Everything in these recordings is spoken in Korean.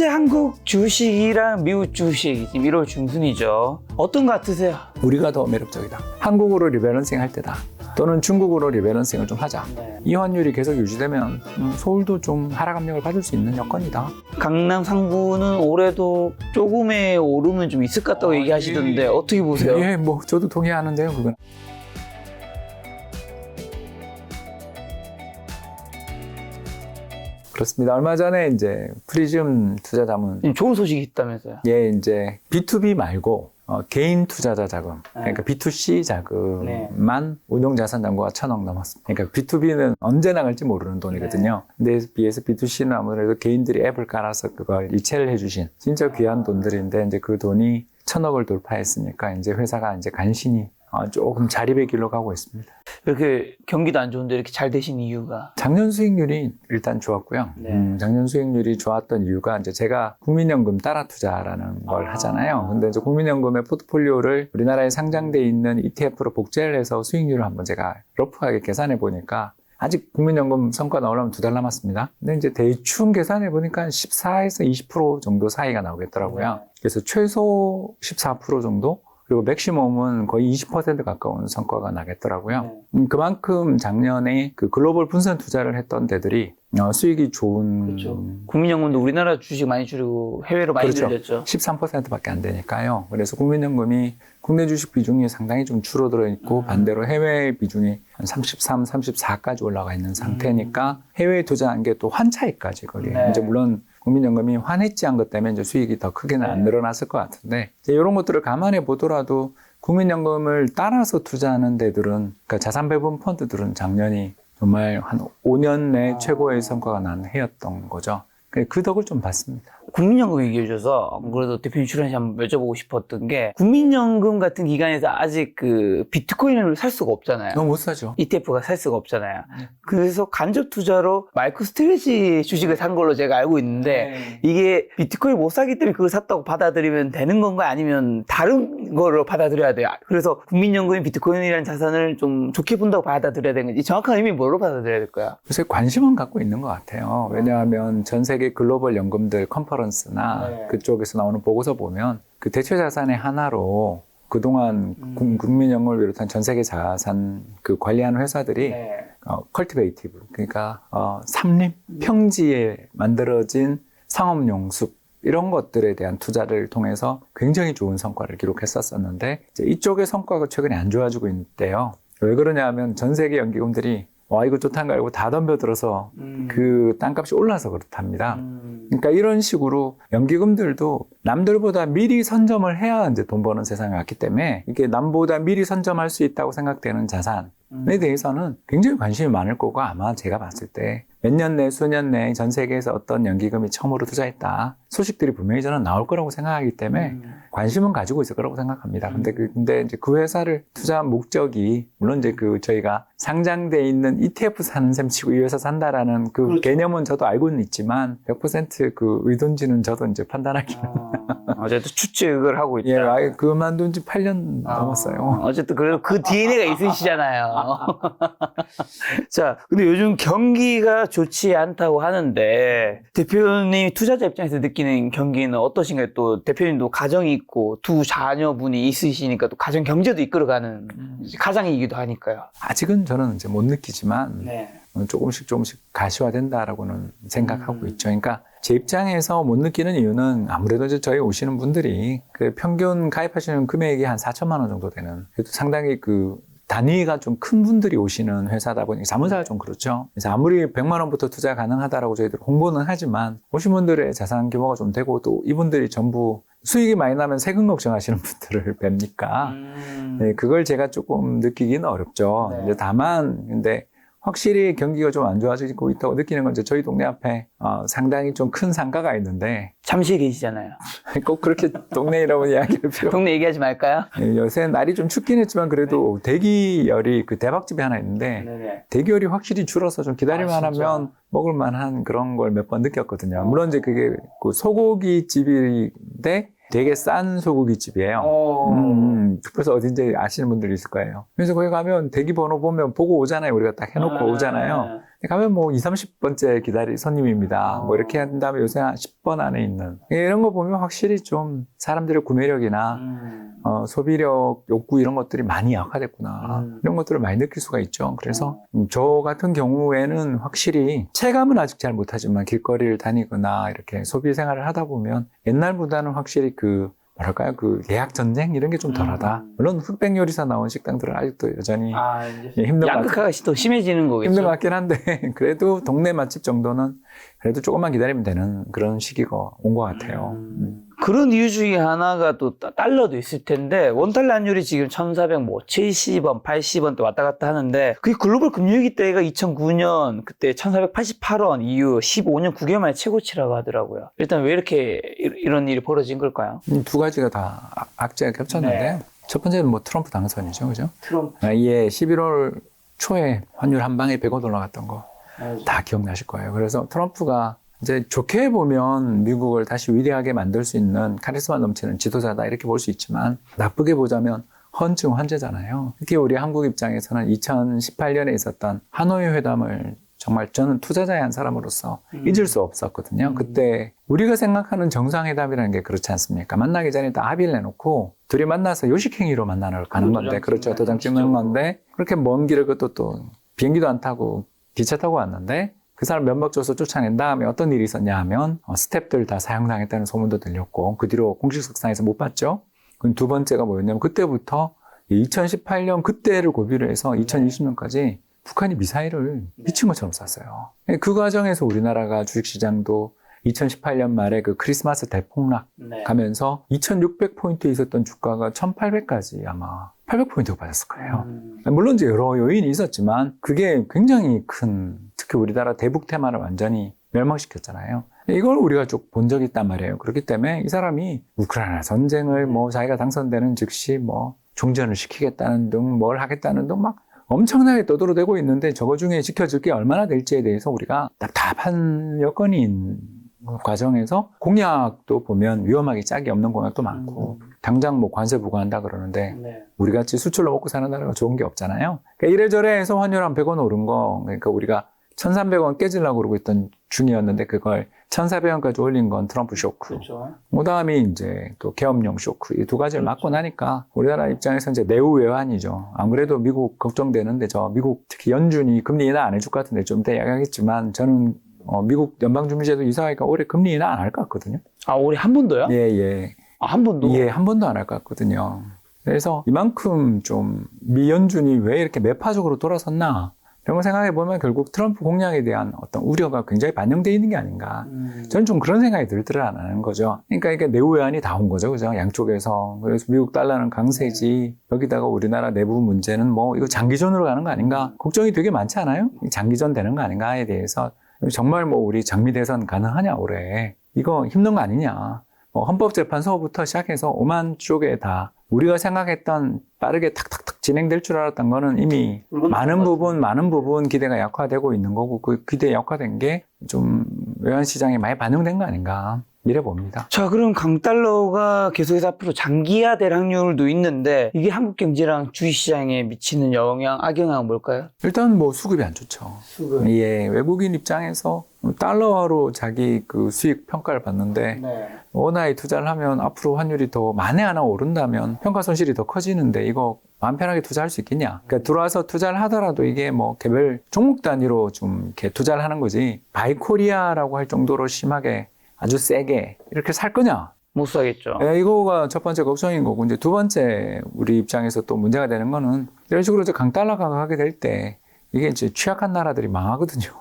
현재 한국 주식이랑 미국 주식 지금 1월 중순이죠. 어떤 거 같으세요? 우리가 더 매력적이다. 한국으로 리밸런싱 할 때다. 또는 중국으로 리밸런싱을 좀 하자. 네. 이 환율이 계속 유지되면 서울도 좀 하락 압력을 받을 수 있는 여건이다. 강남 상구는 올해도 조금의 오름은 좀 있을 것 같다고 얘기하시던데 어떻게 보세요? 예, 뭐 저도 동의하는데요, 그건. 그렇습니다. 얼마 전에 이제 프리즘 투자자문 좋은 소식이 있다면서요? 예, 이제 B2B 말고 개인 투자자 자금, 그러니까 B2C 자금만 운용자산 잔고가 1,000억 넘었습니다. 그러니까 B2B는 언제 나갈지 모르는 돈이거든요. 근데 비해서 B2C는 아무래도 개인들이 앱을 깔아서 그걸 이체를 해주신 진짜 귀한 돈들인데 이제 그 돈이 1,000억을 돌파했으니까 이제 회사가 이제 간신히 조금 자립의 길로 가고 있습니다. 이렇게 경기도 안 좋은데 이렇게 잘 되신 이유가? 작년 수익률이 일단 좋았고요. 네. 작년 수익률이 좋았던 이유가 이제 제가 국민연금 따라 투자라는 걸 하잖아요. 근데 이제 국민연금의 포트폴리오를 우리나라에 상장돼 있는 ETF로 복제를 해서 수익률을 한번 제가 러프하게 계산해 보니까 아직 국민연금 성과 나오려면 2달 남았습니다. 근데 이제 대충 계산해 보니까 14에서 20% 정도 사이가 나오겠더라고요. 그래서 최소 14% 정도? 그리고 맥시멈은 거의 20% 가까운 성과가 나겠더라고요. 그만큼 작년에 그 글로벌 분산 투자를 했던 데들이 수익이 좋은. 그렇죠. 국민연금도 우리나라 주식 많이 줄이고 해외로 많이 그렇죠. 늘렸죠. 13%밖에 안 되니까요. 그래서 국민연금이 국내 주식 비중이 상당히 좀 줄어들어 있고 반대로 해외 비중이 한 33, 34까지 올라가 있는 상태니까 해외에 투자한 게 또 환차익까지 거기. 네. 이제 물론 국민연금이 환해지한 것 때문에 이제 수익이 더 크게는 안 늘어났을 것 같은데 이제 이런 것들을 감안해 보더라도 국민연금을 따라서 투자하는 데들은 그러니까 자산 배분 펀드들은 작년이 정말 한 5년 내 최고의 성과가 난 해였던 거죠. 그 덕을 좀 봤습니다. 국민연금 얘기해 주셔서 그래도 대표님 출연시 한번 여쭤보고 싶었던 게 국민연금 같은 기관에서 아직 그 비트코인을 살 수가 없잖아요. 너무 못 사죠. ETF가 살 수가 없잖아요. 그래서 간접 투자로 마이크로 스트레지 주식을 산 걸로 제가 알고 있는데 이게 비트코인 못 사기 때문에 그걸 샀다고 받아들이면 되는 건가요? 아니면 다른 거로 받아들여야 돼요? 그래서 국민연금이 비트코인이라는 자산을 좀 좋게 본다고 받아들여야 되는 건지 정확한 의미 뭐로 받아들여야 될까요? 요새 관심은 갖고 있는 것 같아요. 왜냐하면 전 세계 글로벌 연금들 컨퍼런스나 그쪽에서 나오는 보고서 보면 그 대체 자산의 하나로 그동안 국민연금을 비롯한 전 세계 자산 그 관리하는 회사들이 컬티베이티브 그러니까 삼림 평지에 만들어진 상업용 숲 이런 것들에 대한 투자를 통해서 굉장히 좋은 성과를 기록했었는데 이제 이쪽의 성과가 최근에 안 좋아지고 있대요. 왜 그러냐 하면 전 세계 연기금들이 와 이거 좋다는 거 알고 다 덤벼들어서 그 땅값이 올라서 그렇답니다. 그러니까 이런 식으로 연기금들도 남들보다 미리 선점을 해야 이제 돈 버는 세상에 왔기 때문에 이게 남보다 미리 선점할 수 있다고 생각되는 자산에 대해서는 굉장히 관심이 많을 거고 아마 제가 봤을 때 몇 년 내, 수년 내에 전 세계에서 어떤 연기금이 처음으로 투자했다. 소식들이 분명히 저는 나올 거라고 생각하기 때문에 관심은 가지고 있을 거라고 생각합니다. 근데 이제 그 회사를 투자한 목적이, 물론 이제 저희가 상장돼 있는 ETF 사는 셈 치고 이 회사 산다라는 그 그렇죠. 개념은 저도 알고는 있지만 100% 그 의도인지는 저도 이제 판단하기는. 어쨌든 추측을 하고 있다. 예, 그만둔 지 8년 넘었어요. 어쨌든 그래도 그 DNA가 있으시잖아요. 자, 근데 요즘 경기가 좋지 않다고 하는데 대표님이 투자자 입장에서 느끼는 경기는 어떠신가요? 또 대표님도 가정이 있고 두 자녀분이 있으시니까 또 가정 경제도 이끌어가는 가장이기도 하니까요. 아직은 저는 이제 못 느끼지만 네. 조금씩 가시화된다라고는 생각하고 있죠. 그러니까 제 입장에서 못 느끼는 이유는 아무래도 이제 저희 오시는 분들이 그 평균 가입하시는 금액이 한 4천만 원 정도 되는, 그래도 상당히 그 단위가 좀 큰 분들이 오시는 회사다 보니까 자문사가 좀 그렇죠. 그래서 아무리 100만 원부터 투자 가능하다라고 저희들 홍보는 하지만 오신 분들의 자산 규모가 좀 되고 또 이분들이 전부 수익이 많이 나면 세금 걱정하시는 분들을 뵙니까 네, 그걸 제가 조금 느끼기는 어렵죠. 네. 이제 다만 근데 확실히 경기가 좀 안 좋아지고 있다고 느끼는 건 이제 저희 동네 앞에 상당히 좀 큰 상가가 있는데 잠시에 계시잖아요. 꼭 그렇게 동네 이라고 이야기할 필요. 동네 얘기하지 말까요? 요새 날이 좀 춥긴 했지만 그래도 대기열이 그 대박집이 하나 있는데 네네. 대기열이 확실히 줄어서 좀 기다릴만 진짜? 하면 먹을 만한 그런 걸 몇 번 느꼈거든요. 물론 이제 그게 그 소고기 집인데 되게 싼 소고기 집이에요. 그래서 어딘지 아시는 분들이 있을 거예요. 그래서 거기 가면 대기 번호 보면 보고 오잖아요. 우리가 딱 해놓고 오잖아요. 가면 뭐 20, 30번째 기다릴 손님입니다. 뭐 이렇게 한 다음에 요새 한 10번 안에 있는. 이런 거 보면 확실히 좀 사람들의 구매력이나 소비력, 욕구 이런 것들이 많이 약화됐구나. 이런 것들을 많이 느낄 수가 있죠. 그래서 저 같은 경우에는 확실히 체감은 아직 잘 못하지만 길거리를 다니거나 이렇게 소비 생활을 하다 보면 옛날보다는 확실히 뭐랄까요, 예약 전쟁 이런 게 좀 덜하다. 물론 흑백 요리사 나온 식당들은 아직도 여전히 힘든 양극화가 또 심해지는 거겠죠. 힘든 것 같긴 한데 그래도 동네 맛집 정도는 그래도 조금만 기다리면 되는 그런 시기가 온 것 같아요. 그런 이유 중에 하나가 또 달러도 있을 텐데 원달러 환율이 지금 1,470원, 80원 또 왔다 갔다 하는데 그게 글로벌 금융위기 때가 2009년 그때 1,488원 이후 15년 9개월 만에 최고치라고 하더라고요. 일단 왜 이렇게 이런 일이 벌어진 걸까요? 두 가지가 다 악재가 겹쳤는데요. 첫 번째는 뭐 트럼프 당선이죠, 그죠? 트럼프. 예, 11월 초에 환율 한 방에 100원 올라갔던 거 다 기억나실 거예요. 그래서 트럼프가 이제 좋게 보면 미국을 다시 위대하게 만들 수 있는 카리스마 넘치는 지도자다 이렇게 볼 수 있지만 나쁘게 보자면 헌증 환자잖아요. 특히 우리 한국 입장에서는 2018년에 있었던 하노이 회담을 정말 저는 투자자의 한 사람으로서 잊을 수 없었거든요. 그때 우리가 생각하는 정상회담이라는 게 그렇지 않습니까? 만나기 전에 다 합의를 내놓고 둘이 만나서 요식행위로 가는 건데, 그렇죠. 도장 찍는 건데 그렇게 먼 길을 그것도 또 비행기도 안 타고 기차 타고 왔는데 그 사람 면박 줘서 쫓아낸 다음에 어떤 일이 있었냐 하면 스태프들 다 사형당했다는 소문도 들렸고 그 뒤로 공식 석상에서 못 봤죠. 그럼 두 번째가 뭐였냐면 그때부터 2018년 그때를 고비로 해서 2020년까지 북한이 미사일을 미친 것처럼 쐈어요. 그 과정에서 우리나라가 주식시장도 2018년 말에 그 크리스마스 대폭락 가면서 2600포인트에 있었던 주가가 1800까지 아마 800포인트가 빠졌을 거예요. 물론 이제 여러 요인이 있었지만 그게 굉장히 큰, 특히 우리나라 대북 테마를 완전히 멸망시켰잖아요. 이걸 우리가 쭉 본 적이 있단 말이에요. 그렇기 때문에 이 사람이 우크라이나 전쟁을 뭐 자기가 당선되는 즉시 뭐 종전을 시키겠다는 등 뭘 하겠다는 등 막 엄청나게 떠들어대고 있는데 저거 중에 지켜질 게 얼마나 될지에 대해서 우리가 답답한 여건이 있는 과정에서 공약도 보면 위험하게 짝이 없는 공약도 많고 당장 뭐 관세 부과한다 그러는데 우리같이 수출로 먹고 사는 나라가 좋은 게 없잖아요. 그러니까 이래저래 해서 환율 한 100원 오른 거, 그러니까 우리가 1,300원 깨지려고 그러고 있던 중이었는데 그걸 1,400원까지 올린 건 트럼프 쇼크. 그렇죠. 그다음에 이제 또 계엄령 쇼크. 이 두 가지를 맞고 나니까 우리나라 입장에서 이제 내후 외환이죠. 아무래도 미국 걱정되는데 미국 특히 연준이 금리 인하 안 해줄 것 같은데 좀 이따 이야기하겠지만 저는 미국 연방준비제도 이사회가 올해 금리 인하 안 할 것 같거든요. 아, 올해 한 번도요? 예. 한 번도? 예, 한 번도 안 할 것 같거든요. 그래서 이만큼 좀 미연준이 왜 이렇게 매파적으로 돌아섰나 이런 걸 생각해 보면 결국 트럼프 공약에 대한 어떤 우려가 굉장히 반영되어 있는 게 아닌가. 저는 좀 그런 생각이 들더라는 거죠. 그러니까 이게 내후 외환이 다 온 거죠, 그죠? 양쪽에서. 그래서 미국 달러는 강세지. 여기다가 우리나라 내부 문제는 뭐 이거 장기전으로 가는 거 아닌가? 걱정이 되게 많지 않아요? 장기전 되는 거 아닌가에 대해서 정말 뭐 우리 장미 대선 가능하냐 올해? 이거 힘든 거 아니냐? 헌법재판소부터 시작해서 오만 쪽에 다 우리가 생각했던 빠르게 탁탁탁 진행될 줄 알았던 거는 이미 많은 부분 기대가 약화되고 있는 거고 그 기대 약화된 게 좀 외환시장에 많이 반영된 거 아닌가 이래 봅니다. 자, 그럼 강달러가 계속해서 앞으로 장기화될 확률도 있는데 이게 한국 경제랑 주식시장에 미치는 영향, 악영향은 뭘까요? 일단 뭐 수급이 안 좋죠. 수급. 예, 외국인 입장에서 달러화로 자기 그 수익 평가를 받는데 원화에 투자를 하면 앞으로 환율이 더 만에 하나 오른다면 평가 손실이 더 커지는데 이거 마음 편하게 투자할 수 있겠냐? 그러니까 들어와서 투자를 하더라도 이게 뭐 개별 종목 단위로 좀 이렇게 투자를 하는 거지 바이코리아라고 할 정도로 심하게 아주 세게 이렇게 살 거냐? 못 사겠죠. 네, 이거가 첫 번째 걱정인 거고 이제 두 번째 우리 입장에서 또 문제가 되는 거는 이런 식으로 이제 강달러가 가게 될 때 이게 이제 취약한 나라들이 망하거든요.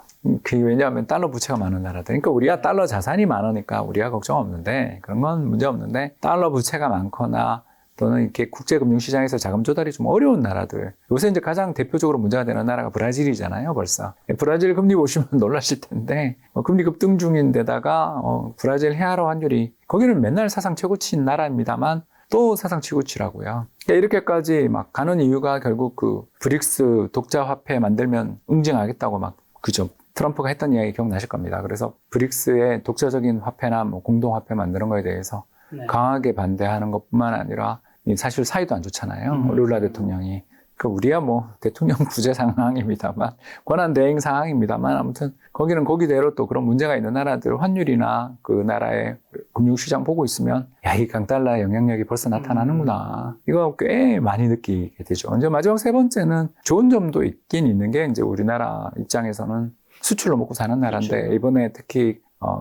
그게 왜냐하면 달러 부채가 많은 나라들. 그러니까 우리가 달러 자산이 많으니까 우리가 걱정 없는데 그런 건 문제 없는데 달러 부채가 많거나 또는 이렇게 국제금융시장에서 자금 조달이 좀 어려운 나라들. 요새 이제 가장 대표적으로 문제가 되는 나라가 브라질이잖아요, 벌써. 브라질 금리 보시면 놀라실 텐데, 금리 급등 중인데다가, 브라질 헤아라 환율이, 거기는 맨날 사상 최고치인 나라입니다만, 또 사상 최고치라고요. 그러니까 이렇게까지 막 가는 이유가 결국 그 브릭스 독자 화폐 만들면 응징하겠다고 막, 그죠. 트럼프가 했던 이야기 기억나실 겁니다. 그래서 브릭스의 독자적인 화폐나 뭐 공동 화폐 만드는 거에 대해서 강하게 반대하는 것뿐만 아니라 사실 사이도 안 좋잖아요. 룰라 대통령이. 그러니까 우리야 뭐 대통령 부재 상황입니다만, 권한 대행 상황입니다만, 아무튼 거기는 거기대로 또 그런 문제가 있는 나라들 환율이나 그 나라의 금융시장 보고 있으면 야, 이 강달러의 영향력이 벌써 나타나는구나. 이거 꽤 많이 느끼게 되죠. 이제 마지막 세 번째는 좋은 점도 있긴 있는 게, 이제 우리나라 입장에서는 수출로 먹고 사는 나라인데, 그렇죠. 이번에 특히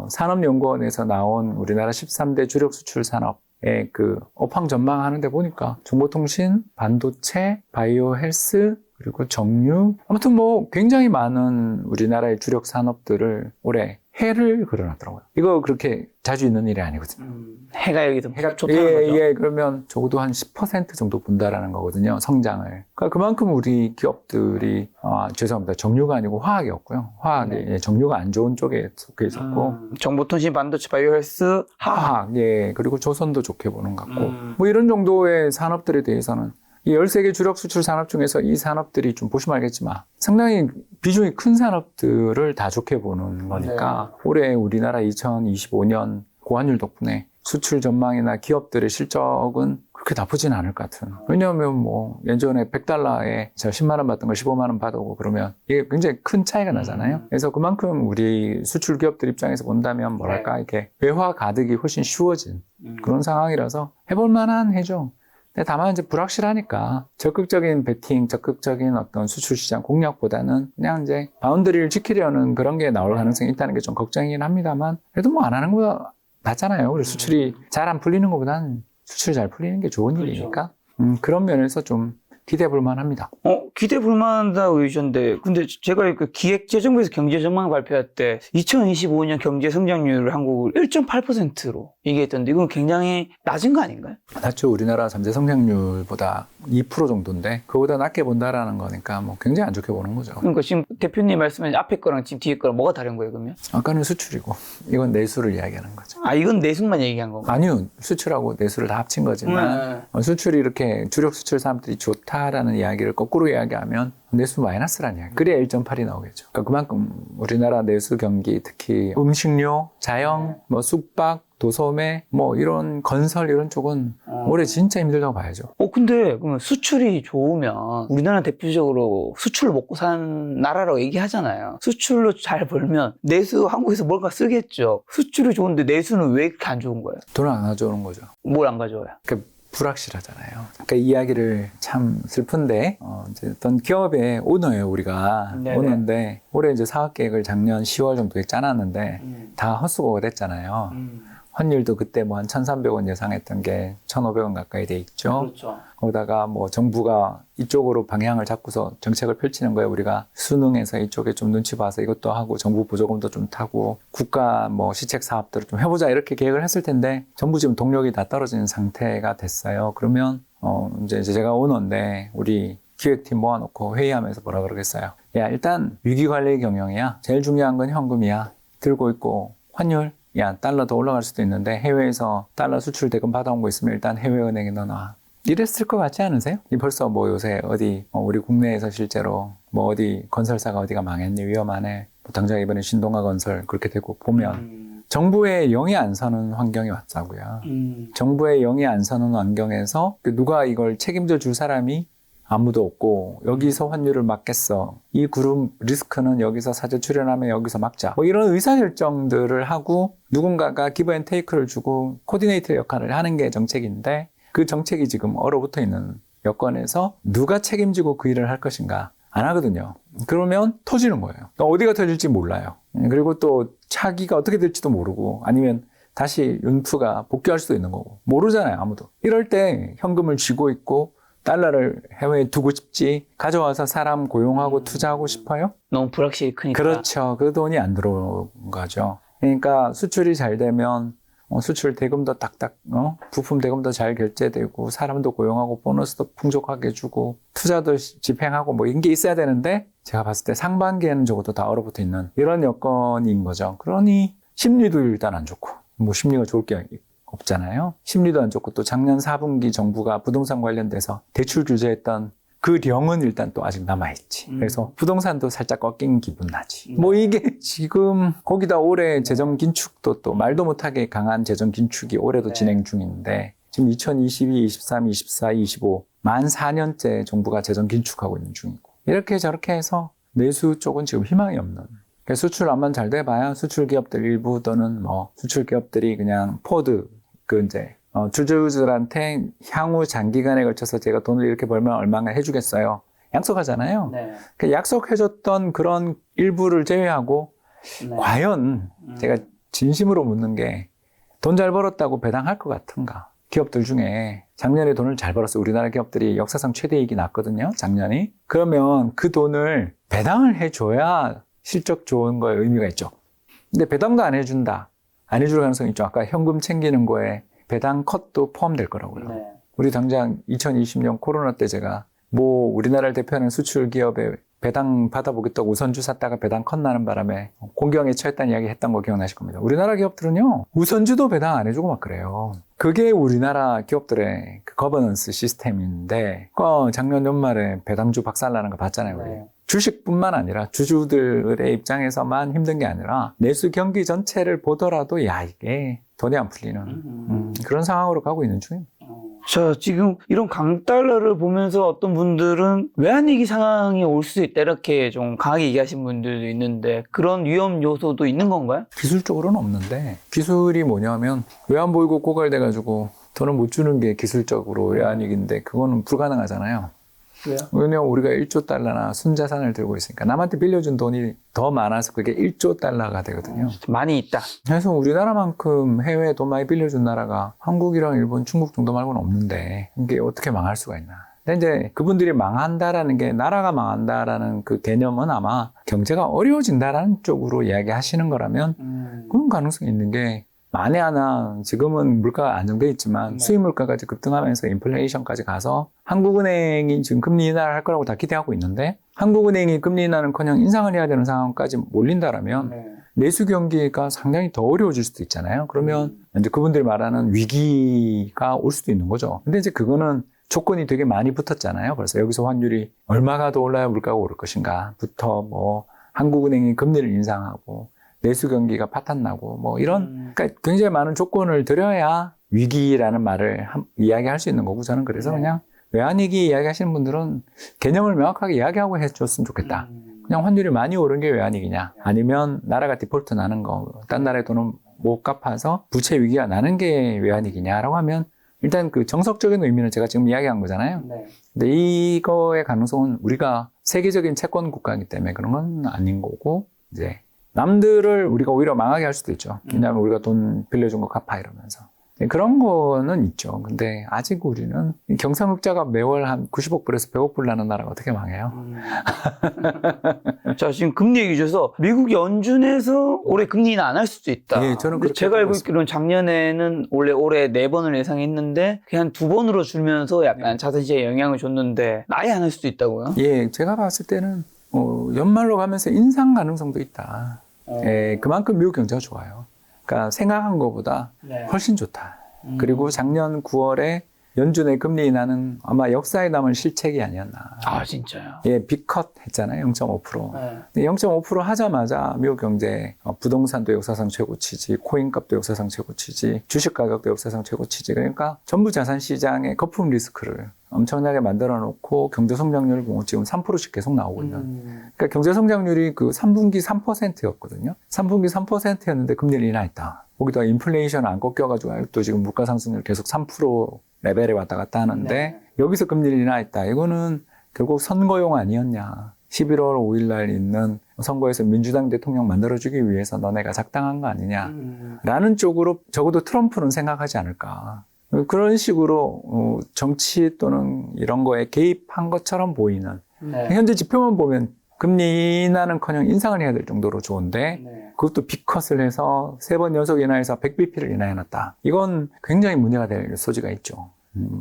산업연구원에서 나온 우리나라 13대 주력 수출 산업 그 업황 전망하는 데 보니까 정보통신, 반도체, 바이오 헬스, 그리고 정유, 아무튼 뭐 굉장히 많은 우리나라의 주력 산업들을 올해 해를 그려놨더라고요. 이거 그렇게 자주 있는 일이 아니거든요. 해가 여기도 해가 좋다는 거죠. 예, 그러면 적어도 한 10% 정도 본다라는 거거든요. 성장을. 그러니까 그만큼 우리 기업들이, 죄송합니다. 정유가 아니고 화학이었고요. 화학이, 네. 예, 정유가 안 좋은 쪽에 속해 있었고. 정보통신, 반도체, 바이오 헬스, 화학, 예. 그리고 조선도 좋게 보는 것 같고. 뭐 이런 정도의 산업들에 대해서는 이 13개 주력 수출 산업 중에서 이 산업들이 좀 보시면 알겠지만 상당히 비중이 큰 산업들을 다 좋게 보는 거니까 올해 우리나라 2025년 고환율 덕분에 수출 전망이나 기업들의 실적은 그렇게 나쁘진 않을 것 같은. 왜냐하면 뭐 예전에 100달러에 제가 10만 원 받던 걸 15만 원 받아오고 그러면 이게 굉장히 큰 차이가 나잖아요. 그래서 그만큼 우리 수출 기업들 입장에서 본다면 뭐랄까 이렇게 외화 가득이 훨씬 쉬워진 그런 상황이라서 해볼 만한 해죠. 근데 다만 이제 불확실하니까 적극적인 베팅, 적극적인 어떤 수출 시장 공략보다는 그냥 이제 바운더리를 지키려는 그런 게 나올 가능성이 있다는 게 좀 걱정이긴 합니다만, 그래도 뭐 안 하는 거보다 낫잖아요. 그리고 수출이 잘 안 풀리는 것보다는 수출이 잘 풀리는 게 좋은 일이니까 그런 면에서 좀 기대해 볼 만합니다. 기대 불만하다고 해주셨는데, 근데 제가 그 기획재정부에서 경제 전망 발표할 때 2025년 경제 성장률을 한국을 1.8%로 얘기했던데, 이건 굉장히 낮은 거 아닌가요? 낮죠. 우리나라 잠재 성장률보다 2% 정도인데 그거보다 낮게 본다라는 거니까 뭐 굉장히 안 좋게 보는 거죠. 그러니까 지금 대표님 말씀하신 앞에 거랑 지금 뒤에 거랑 뭐가 다른 거예요, 그러면? 아까는 수출이고 이건 내수를 이야기하는 거죠. 이건 내수만 얘기한 건가요? 아니요. 수출하고 내수를 다 합친 거지만 수출이 이렇게 주력 수출 산업들이 좋다라는 이야기를 거꾸로 이야기하면 내수 마이너스라는 이야기. 그래야 1.8이 나오겠죠. 그러니까 그만큼 우리나라 내수 경기, 특히 음식료, 자영, 뭐 숙박, 도소매, 뭐 이런 건설 이런 쪽은 올해 진짜 힘들다고 봐야죠. 근데 그러면 수출이 좋으면 우리나라 대표적으로 수출을 먹고 사는 나라라고 얘기하잖아요. 수출로 잘 벌면 내수 한국에서 뭔가 쓰겠죠. 수출이 좋은데 내수는 왜 이렇게 안 좋은 거예요? 돈 안 가져오는 거죠. 뭘 안 가져와요? 그러니까 불확실하잖아요. 그러니까 이 이야기를 참 슬픈데, 이제 어떤 기업의 오너예요, 우리가. 네네. 오너인데, 올해 이제 사업 계획을 작년 10월 정도에 짜놨는데, 다 헛수고가 됐잖아요. 환율도 그때 뭐 한 1,300원 예상했던 게 1,500원 가까이 돼 있죠. 그렇죠. 거기다가 뭐 정부가 이쪽으로 방향을 잡고서 정책을 펼치는 거예요. 우리가 수능에서 이쪽에 좀 눈치 봐서 이것도 하고 정부 보조금도 좀 타고 국가 뭐 시책 사업들을 좀 해보자 이렇게 계획을 했을 텐데 전부 지금 동력이 다 떨어지는 상태가 됐어요. 그러면 이제 제가 오너인데 우리 기획팀 모아놓고 회의하면서 뭐라 그러겠어요. 야, 일단 위기관리 경영이야. 제일 중요한 건 현금이야. 들고 있고 환율. 야, 달러 더 올라갈 수도 있는데 해외에서 달러 수출 대금 받아온 거 있으면 일단 해외은행에 넣어놔. 이랬을 것 같지 않으세요? 벌써 뭐 요새 어디 우리 국내에서 실제로 뭐 어디 건설사가 어디가 망했니 위험하네. 뭐 당장 이번에 신동아 건설 그렇게 되고 보면 정부의 영이 안 서는 환경이 왔다고요. 정부의 영이 안 서는 환경에서 누가 이걸 책임져 줄 사람이 아무도 없고 여기서 환율을 막겠어. 이 그룹 리스크는 여기서 사재 출연하면 여기서 막자. 뭐 이런 의사결정들을 하고 누군가가 기브 앤 테이크를 주고 코디네이터 역할을 하는 게 정책인데 그 정책이 지금 얼어붙어 있는 여건에서 누가 책임지고 그 일을 할 것인가 안 하거든요. 그러면 터지는 거예요. 어디가 터질지 몰라요. 그리고 또 차기가 어떻게 될지도 모르고 아니면 다시 윤프가 복귀할 수도 있는 거고 모르잖아요. 아무도. 이럴 때 현금을 쥐고 있고 달러를 해외에 두고 싶지 가져와서 사람 고용하고 투자하고 싶어요? 너무 불확실히 크니까. 그렇죠. 그 돈이 안 들어온 거죠. 그러니까 수출이 잘 되면 수출 대금도 딱딱 부품 대금도 잘 결제되고 사람도 고용하고 보너스도 풍족하게 주고 투자도 집행하고 뭐 이런 게 있어야 되는데 제가 봤을 때 상반기에는 적어도 다 얼어붙어 있는 이런 여건인 거죠. 그러니 심리도 일단 안 좋고 뭐 심리가 좋을 게 없잖아요. 심리도 안 좋고 또 작년 4분기 정부가 부동산 관련돼서 대출 규제했던 그 령은 일단 또 아직 남아있지. 그래서 부동산도 살짝 꺾인 기분 나지. 뭐 이게 지금 거기다 올해 재정 긴축도 또 말도 못하게 강한 재정 긴축이 올해도 진행 중인데 지금 2022, 23, 24, 25 만 4년째 정부가 재정 긴축하고 있는 중이고 이렇게 저렇게 해서 내수 쪽은 지금 희망이 없는 그러니까 수출 안만 잘 돼봐야 수출 기업들 일부 또는 뭐 수출 기업들이 그냥 포드 이제 주주들한테 향후 장기간에 걸쳐서 제가 돈을 이렇게 벌면 얼마나 해주겠어요. 약속하잖아요. 네. 그 약속해줬던 그런 일부를 제외하고 네. 과연 제가 진심으로 묻는 게 돈 잘 벌었다고 배당할 것 같은가? 기업들 중에 작년에 돈을 잘 벌었어요. 우리나라 기업들이 역사상 최대이익이 났거든요. 작년이. 그러면 그 돈을 배당을 해줘야 실적 좋은 거에 의미가 있죠. 근데 배당도 안 해준다. 안 해줄 가능성이 있죠. 아까 현금 챙기는 거에 배당 컷도 포함될 거라고요. 네. 우리 당장 2020년 코로나 때 제가 우리나라를 대표하는 수출 기업에 배당 받아보겠다고 우선주 샀다가 배당 컷 나는 바람에 공경에 처했다는 이야기 했던 거 기억나실 겁니다. 우리나라 기업들은요, 우선주도 배당 안 해주고 막 그래요. 그게 우리나라 기업들의 그 거버넌스 시스템인데, 작년 연말에 배당주 박살나는 거 봤잖아요, 우리. 네. 주식뿐만 아니라 주주들의 입장에서만 힘든 게 아니라 내수 경기 전체를 보더라도 이게 돈이 안 풀리는 그런 상황으로 가고 있는 중입니다. 자, 지금 이런 강달러를 보면서 어떤 분들은 외환위기 상황이 올 수 있다 이렇게 좀 강하게 얘기하신 분들도 있는데 그런 위험 요소도 있는 건가요? 기술적으로는 없는데 기술이 뭐냐면 외환보유고 고갈돼가지고 돈을 못 주는 게 기술적으로 외환위기인데 그거는 불가능하잖아요. 왜요? 왜냐면 우리가 1조 달러나 순자산을 들고 있으니까 남한테 빌려준 돈이 더 많아서 그게 1조 달러가 되거든요. 많이 있다. 그래서 우리나라만큼 해외에 돈 많이 빌려준 나라가 한국이랑 일본, 중국 정도 말고는 없는데 이게 어떻게 망할 수가 있나. 근데 이제 그분들이 망한다라는 게 나라가 망한다라는 그 개념은 아마 경제가 어려워진다라는 쪽으로 이야기하시는 거라면 그런 가능성이 있는 게 만에 하나 지금은 물가가 안정돼 있지만 수입 물가까지 급등하면서 인플레이션까지 가서 한국은행이 지금 금리 인하를 할 거라고 다 기대하고 있는데 한국은행이 금리 인하는커녕 인상을 해야 되는 상황까지 몰린다라면 내수 경기가 상당히 더 어려워질 수도 있잖아요. 그러면 이제 그분들이 말하는 위기가 올 수도 있는 거죠. 근데 이제 그거는 조건이 되게 많이 붙었잖아요. 그래서 여기서 환율이 얼마가 더 올라야 물가가 오를 것인가부터 뭐 한국은행이 금리를 인상하고 내수 경기가 파탄나고 뭐 이런 그러니까 굉장히 많은 조건을 들여야 위기라는 말을 이야기할 수 있는 거고 저는 그래서 그냥 외환위기 이야기하시는 분들은 개념을 명확하게 이야기하고 해줬으면 좋겠다. 그냥 환율이 많이 오른 게 외환위기냐 아니면 나라가 디폴트 나는 거 딴 나라의 돈을 못 갚아서 부채 위기가 나는 게 외환위기냐라고 하면 일단 그 정석적인 의미는 제가 지금 이야기한 거잖아요. 근데 이거의 가능성은 우리가 세계적인 채권 국가이기 때문에 그런 건 아닌 거고 이제 남들을 우리가 오히려 망하게 할 수도 있죠. 왜냐하면 우리가 돈 빌려준 거 갚아 이러면서. 그런 거는 있죠. 근데 아직 우리는 경상흑자가 매월 한 90억 불에서 100억 불 나는 나라가 어떻게 망해요? 자, 지금 금리 얘기 주셔서 미국 연준에서 올해 금리 인하 안 할 수도 있다. 예, 저는 그렇게 제가 알고 보고 있기로는 작년에는 원래 올해 4번을 예상했는데 그냥 2번으로 줄면서 약간 자산시장에 영향을 줬는데 아예 안 할 수도 있다고요? 예, 제가 봤을 때는 연말로 가면서 인상 가능성도 있다. 예, 그만큼 미국 경제가 좋아요. 그러니까 생각한 것보다 훨씬 좋다. 그리고 작년 9월에 연준의 금리 인하는 아마 역사에 남을 실책이 아니었나. 아, 진짜요? 예, 빅컷 했잖아요. 0.5%. 네. 0.5% 하자마자 미국 경제 부동산도 역사상 최고치지, 코인값도 역사상 최고치지, 주식 가격도 역사상 최고치지. 그러니까 전부 자산 시장의 거품 리스크를 엄청나게 만들어 놓고 경제 성장률 보면 지금 3%씩 계속 나오고 있는. 그러니까 경제 성장률이 그 3분기 3%였거든요. 3분기 3%였는데 금리를 인하했다. 거기다가 인플레이션 안 꺾여가지고 또 지금 물가 상승률 계속 3% 레벨에 왔다 갔다 하는데 여기서 금리를 인하했다. 이거는 결국 선거용 아니었냐. 11월 5일 날 있는 선거에서 민주당 대통령 만들어주기 위해서 너네가 작당한 거 아니냐. 라는 쪽으로 적어도 트럼프는 생각하지 않을까. 그런 식으로 정치 또는 이런 거에 개입한 것처럼 보이는 현재 지표만 보면 금리 인하는커녕 인상을 해야 될 정도로 좋은데 그것도 빅컷을 해서 3번 연속 인하해서 100bp를 인하해놨다. 이건 굉장히 문제가 될 소지가 있죠.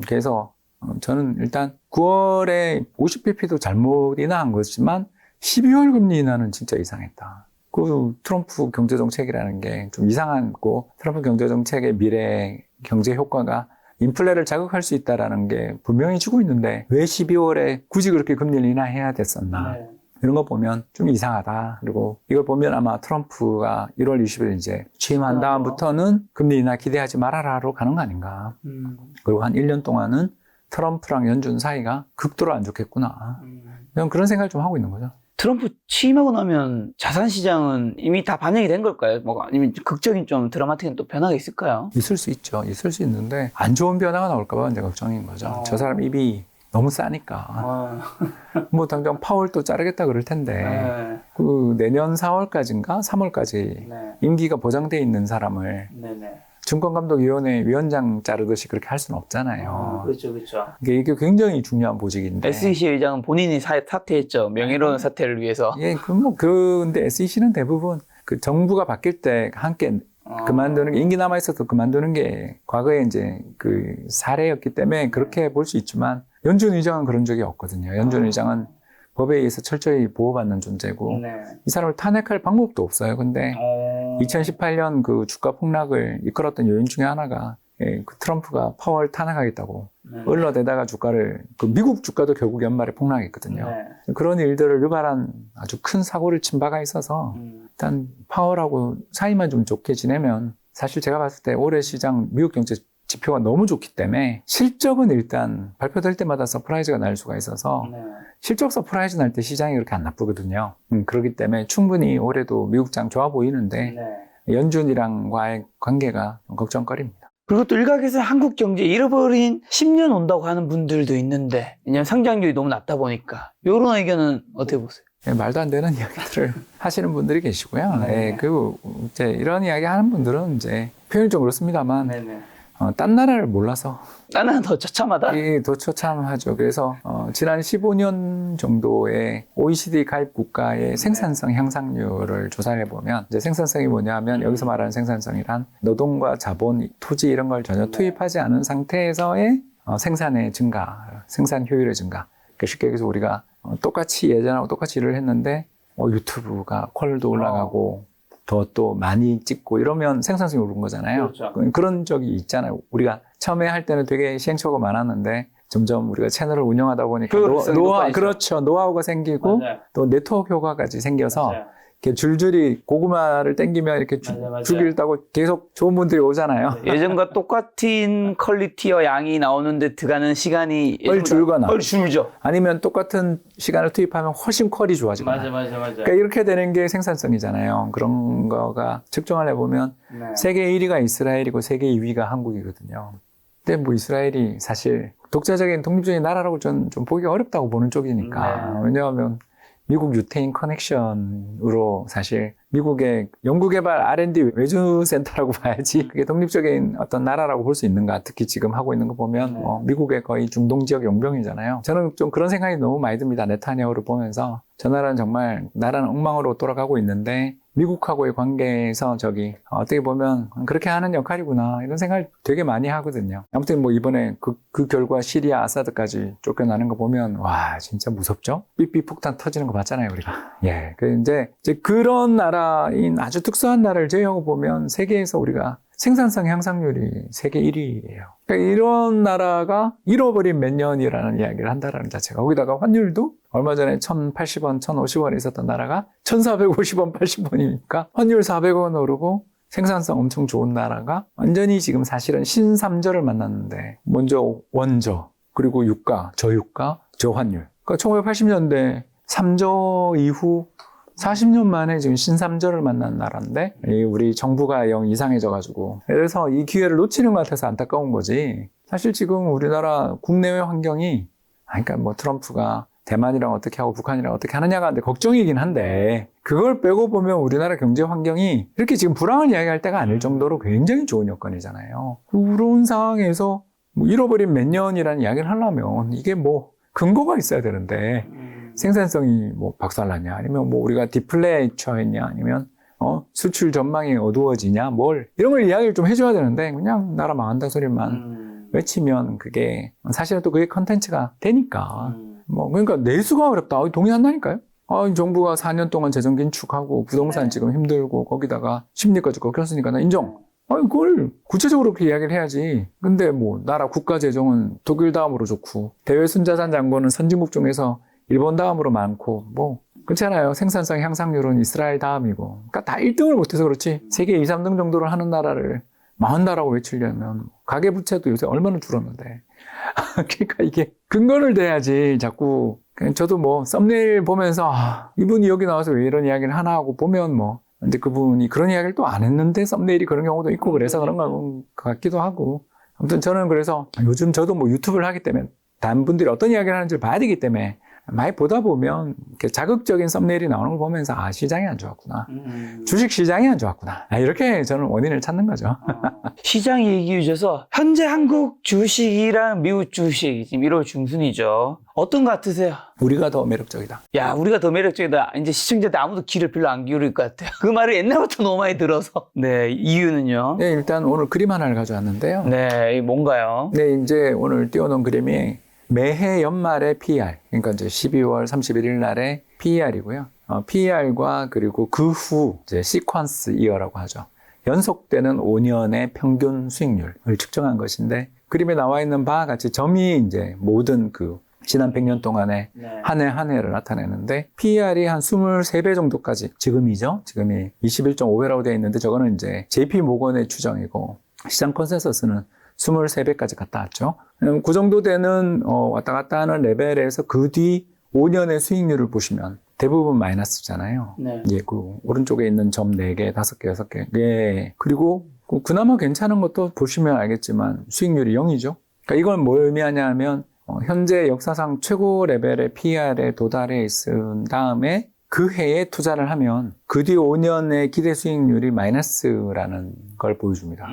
그래서 저는 일단 9월에 50bp도 잘못 인하한 거지만 12월 금리 인하는 진짜 이상했다. 그 트럼프 경제정책이라는 게 좀 이상한 거 트럼프 경제정책의 미래 경제 효과가 인플레를 자극할 수 있다는 게 분명히 주고 있는데 왜 12월에 굳이 그렇게 금리를 인하해야 됐었나. 이런 거 보면 좀 이상하다. 그리고 이걸 보면 아마 트럼프가 1월 20일 이제 취임한 다음부터는 금리 인하 기대하지 말아라로 가는 거 아닌가. 그리고 한 1년 동안은 트럼프랑 연준 사이가 극도로 안 좋겠구나. 저는 그런 생각을 좀 하고 있는 거죠. 트럼프 취임하고 나면 자산 시장은 이미 다 반영이 된 걸까요? 뭐 아니면 극적인 좀 드라마틱한 또 변화가 있을까요? 있을 수 있죠. 있을 수 있는데 안 좋은 변화가 나올까 봐 이제 걱정인 거죠. 저 사람 입이 너무 싸니까. 뭐 당장 파월 또 자르겠다 그럴 텐데 그 내년 4월까지인가 3월까지 임기가 보장돼 있는 사람을 증권감독위원회 위원장 자르듯이 그렇게 할 수는 없잖아요. 그렇죠, 그렇죠. 이게 굉장히 중요한 보직인데. SEC 의장은 본인이 사퇴했죠. 명예로운 사퇴를 위해서. 예, 근데 SEC는 대부분 그 정부가 바뀔 때 함께 그만두는 게, 임기 남아있어서 그만두는 게 과거에 이제 그 사례였기 때문에 그렇게 볼 수 있지만 연준 의장은 그런 적이 없거든요. 연준 의장은 법에 의해서 철저히 보호받는 존재고 이 사람을 탄핵할 방법도 없어요. 근데 2018년 그 주가 폭락을 이끌었던 요인 중에 하나가 그 트럼프가 파월 탄핵하겠다고 을러대다가 주가를 그 미국 주가도 결국 연말에 폭락했거든요. 그런 일들을 유발한 아주 큰 사고를 친 바가 있어서 일단 파월하고 사이만 좀 좋게 지내면 사실 제가 봤을 때 올해 시장 미국 경제 지표가 너무 좋기 때문에 실적은 일단 발표될 때마다 서프라이즈가 날 수가 있어서 실적 서프라이즈 날 때 시장이 그렇게 안 나쁘거든요. 그렇기 때문에 충분히 올해도 미국장 좋아 보이는데 연준이랑과의 관계가 좀 걱정거리입니다. 그리고 또 일각에서 한국 경제 잃어버린 10년 온다고 하는 분들도 있는데 왜냐하면 성장률이 너무 낮다 보니까 이런 의견은 어떻게 보세요? 말도 안 되는 이야기들을 하시는 분들이 계시고요. 그리고 이제 이런 이야기 하는 분들은 이제 표현이 좀 그렇습니다만 딴 나라를 몰라서. 딴 나라는 더 처참하다? 예, 더 처참하죠. 그래서 지난 15년 정도의 OECD 가입 국가의 생산성 향상률을 조사를 해보면 이제 생산성이 뭐냐면 여기서 말하는 생산성이란 노동과 자본, 토지 이런 걸 전혀 투입하지 않은 상태에서의 생산의 증가, 생산 효율의 증가. 그러니까 쉽게 얘기해서 우리가 똑같이 예전하고 똑같이 일을 했는데 유튜브가 퀄도 올라가고 더 또 많이 찍고 이러면 생산성이 오른 거잖아요. 그렇죠. 그런 적이 있잖아요. 우리가 처음에 할 때는 되게 시행착오가 많았는데 점점 우리가 채널을 운영하다 보니까 노하우가 생기고 또 네트워크 효과까지 생겨서 이렇게 줄줄이 고구마를 땡기면 이렇게 죽일다고 계속 좋은 분들이 오잖아요. 예전과 똑같은 퀄리티와 양이 나오는데 들어가는 시간이 헐 줄거나 헐 줄죠. 아니면 똑같은 시간을 투입하면 훨씬 퀄이 좋아지거나. 맞아. 그러니까 이렇게 되는 게 생산성이잖아요. 그런 거가 측정을 해보면 세계 1위가 이스라엘이고 세계 2위가 한국이거든요. 근데 뭐 이스라엘이 사실 독자적인 독립적인 나라라고 좀 보기가 어렵다고 보는 쪽이니까. 왜냐하면 미국 유태인 커넥션으로 사실 미국의 연구개발 R&D 외주센터라고 봐야지 그게 독립적인 어떤 나라라고 볼 수 있는가. 특히 지금 하고 있는 거 보면 미국의 거의 중동 지역 용병이잖아요. 저는 좀 그런 생각이 너무 많이 듭니다. 네타냐후를 보면서 저 나라는 정말 나라는 엉망으로 돌아가고 있는데 미국하고의 관계에서 어떻게 보면 그렇게 하는 역할이구나 이런 생각을 되게 많이 하거든요. 아무튼 뭐 이번에 그 결과 시리아 아사드까지 쫓겨나는 거 보면 와 진짜 무섭죠? 삐삐 폭탄 터지는 거 봤잖아요 우리가. 예, 이제 그런 나라인 아주 특수한 나라를 제외하고 보면 세계에서 우리가 생산성 향상률이 세계 1위예요. 그러니까 이런 나라가 잃어버린 몇 년이라는 이야기를 한다는 자체가 거기다가 환율도 얼마 전에 1,080원, 1,050원에 있었던 나라가 1,450원, 80원이니까 환율 400원 오르고 생산성 엄청 좋은 나라가 완전히 지금 사실은 신삼저를 만났는데 먼저 원저, 그리고 유가, 저유가, 저환율. 그러니까 1980년대 삼저 이후 40년 만에 지금 신삼저를 만난 나라인데 우리 정부가 영 이상해져가지고 그래서 이 기회를 놓치는 것 같아서 안타까운 거지. 사실 지금 우리나라 국내외 환경이 그러니까 뭐 트럼프가 대만이랑 어떻게 하고 북한이랑 어떻게 하느냐가 걱정이긴 한데 그걸 빼고 보면 우리나라 경제 환경이 이렇게 지금 불황을 이야기할 때가 아닐 정도로 굉장히 좋은 여건이잖아요. 그런 상황에서 뭐 잃어버린 몇 년이라는 이야기를 하려면 이게 뭐 근거가 있어야 되는데 생산성이 뭐 박살났냐 아니면 뭐 우리가 디플레이처했냐 아니면 수출 전망이 어두워지냐 이런 걸 이야기를 좀 해줘야 되는데 그냥 나라 망한다 소리만 외치면 그게 사실은 또 그게 컨텐츠가 되니까 그러니까 내수가 어렵다 동의한다니까요. 정부가 4년 동안 재정 긴축하고 부동산 지금 힘들고 거기다가 심리까지 꺾였으니까 나 인정. 그걸 구체적으로 그렇게 이야기를 해야지. 근데 뭐 나라 국가 재정은 독일 다음으로 좋고 대외 순자산 잔고는 선진국 중에서 일본 다음으로 많고 그렇잖아요. 생산성 향상률은 이스라엘 다음이고. 그러니까 다 1등을 못해서 그렇지. 세계 2, 3등 정도를 하는 나라를 망한다라고 외치려면 가계부채도 요새 얼마나 줄었는데. 그러니까 이게 근거를 대야지 자꾸. 저도 뭐 썸네일 보면서 이분이 여기 나와서 왜 이런 이야기를 하나 하고 보면 뭐 근데 그분이 그런 이야기를 또 안 했는데 썸네일이 그런 경우도 있고 그래서 그런 것 같기도 하고. 아무튼 저는 그래서 요즘 저도 뭐 유튜브를 하기 때문에 다른 분들이 어떤 이야기를 하는지를 봐야 되기 때문에 많이 보다 보면 이렇게 자극적인 썸네일이 나오는 걸 보면서 시장이 안 좋았구나. 주식 시장이 안 좋았구나. 이렇게 저는 원인을 찾는 거죠. 시장 얘기해 주셔서 현재 한국 주식이랑 미국 주식 지금 1월 중순이죠. 어떤 것 같으세요? 우리가 더 매력적이다. 야, 우리가 더 매력적이다. 이제 시청자들 아무도 귀를 별로 안 기울일 것 같아요. 그 말을 옛날부터 너무 많이 들어서. 네, 이유는요? 네, 일단 오늘 그림 하나를 가져왔는데요. 네, 이게 뭔가요? 네, 이제 오늘 띄워놓은 그림이 매해 연말의 PER, 그러니까 이제 12월 31일 날의 PER이고요. PER과 그리고 그 후 이제 시퀀스 이어라고 하죠. 연속되는 5년의 평균 수익률을 측정한 것인데 그림에 나와 있는 바와 같이 점이 이제 모든 그 지난 100년 동안의 한 해 한 해를 나타내는데 PER이 한 23배 정도까지 지금이죠. 지금이 21.5배라고 되어 있는데 저거는 이제 JP 모건의 추정이고 시장 컨센서스는 23배까지 갔다 왔죠. 그 정도 되는 왔다 갔다 하는 레벨에서 그 뒤 5년의 수익률을 보시면 대부분 마이너스잖아요. 네. 예, 그 오른쪽에 있는 점 4개, 5개, 6개. 예. 그리고 그나마 괜찮은 것도 보시면 알겠지만 수익률이 0이죠. 그러니까 이건 뭘 의미하냐면 현재 역사상 최고 레벨의 PER에 도달해 있은 다음에 그 해에 투자를 하면 그 뒤 5년의 기대 수익률이 마이너스라는 걸 보여줍니다.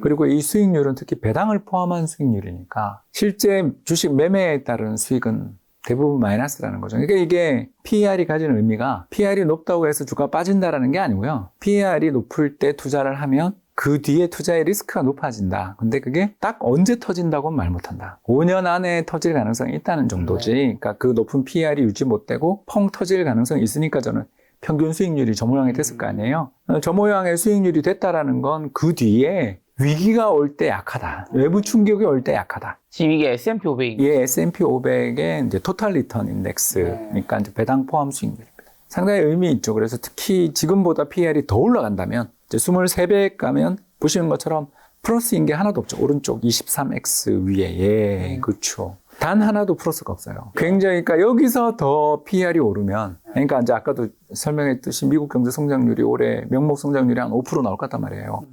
그리고 이 수익률은 특히 배당을 포함한 수익률이니까 실제 주식 매매에 따른 수익은 대부분 마이너스라는 거죠. 그러니까 이게 PER이 가지는 의미가 PER이 높다고 해서 주가가 빠진다라는 게 아니고요. PER이 높을 때 투자를 하면 그 뒤에 투자의 리스크가 높아진다. 근데 그게 딱 언제 터진다고는 말 못한다. 5년 안에 터질 가능성이 있다는 정도지. 그러니까 그 높은 PER이 유지 못 되고 펑 터질 가능성이 있으니까 저는 평균 수익률이 저 모양이 됐을 거 아니에요. 저 모양의 수익률이 됐다라는 건 그 뒤에 위기가 올 때 약하다. 외부 충격이 올 때 약하다. 지금 이게 S&P 500이죠. 예, S&P 500의 이제 토탈 리턴 인덱스. 그러니까 이제 배당 포함 수익률입니다. 상당히 의미 있죠. 그래서 특히 지금보다 PER이 더 올라간다면 이제 23배 가면 보시는 것처럼 플러스인 게 하나도 없죠. 오른쪽 23X 위에. 예, 그렇죠. 단 하나도 플러스가 없어요. 굉장히, 그러니까 여기서 더 PER이 오르면, 그러니까 이제 아까도 설명했듯이 미국 경제 성장률이 올해 명목 성장률이 한 5% 나올 것 같단 말이에요.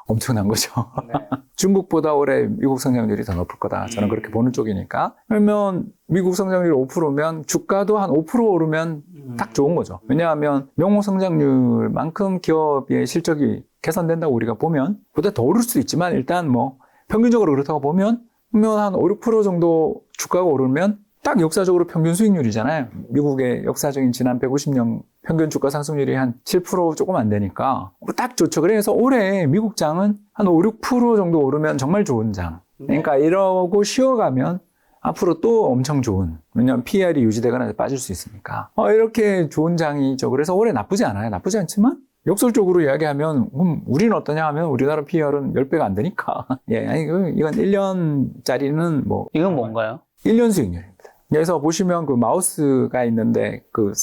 엄청난 거죠. 네. 중국보다 올해 미국 성장률이 더 높을 거다. 저는 그렇게 보는 쪽이니까. 그러면 미국 성장률이 5%면 주가도 한 5% 오르면 딱 좋은 거죠. 왜냐하면 명목 성장률만큼 기업의 실적이 개선된다고 우리가 보면 보다 더 오를 수 있지만 일단 뭐 평균적으로 그렇다고 보면 한 5, 6% 정도 주가가 오르면 딱 역사적으로 평균 수익률이잖아요. 미국의 역사적인 지난 150년 평균 주가 상승률이 한 7% 조금 안 되니까 딱 좋죠. 그래서 올해 미국장은 한 5, 6% 정도 오르면 정말 좋은 장. 그러니까 이러고 쉬어가면 앞으로 또 엄청 좋은, 왜냐하면 PER이 유지되거나 빠질 수 있으니까 이렇게 좋은 장이죠. 그래서 올해 나쁘지 않아요. 나쁘지 않지만 역설적으로 이야기하면 우리는 어떠냐 하면 우리나라 PER은 10배가 안 되니까 예, 아니 이건 1년짜리는 뭐 이건 뭔가요? 1년 수익률입니다. 그래서 보시면 그 마우스가 있는데 그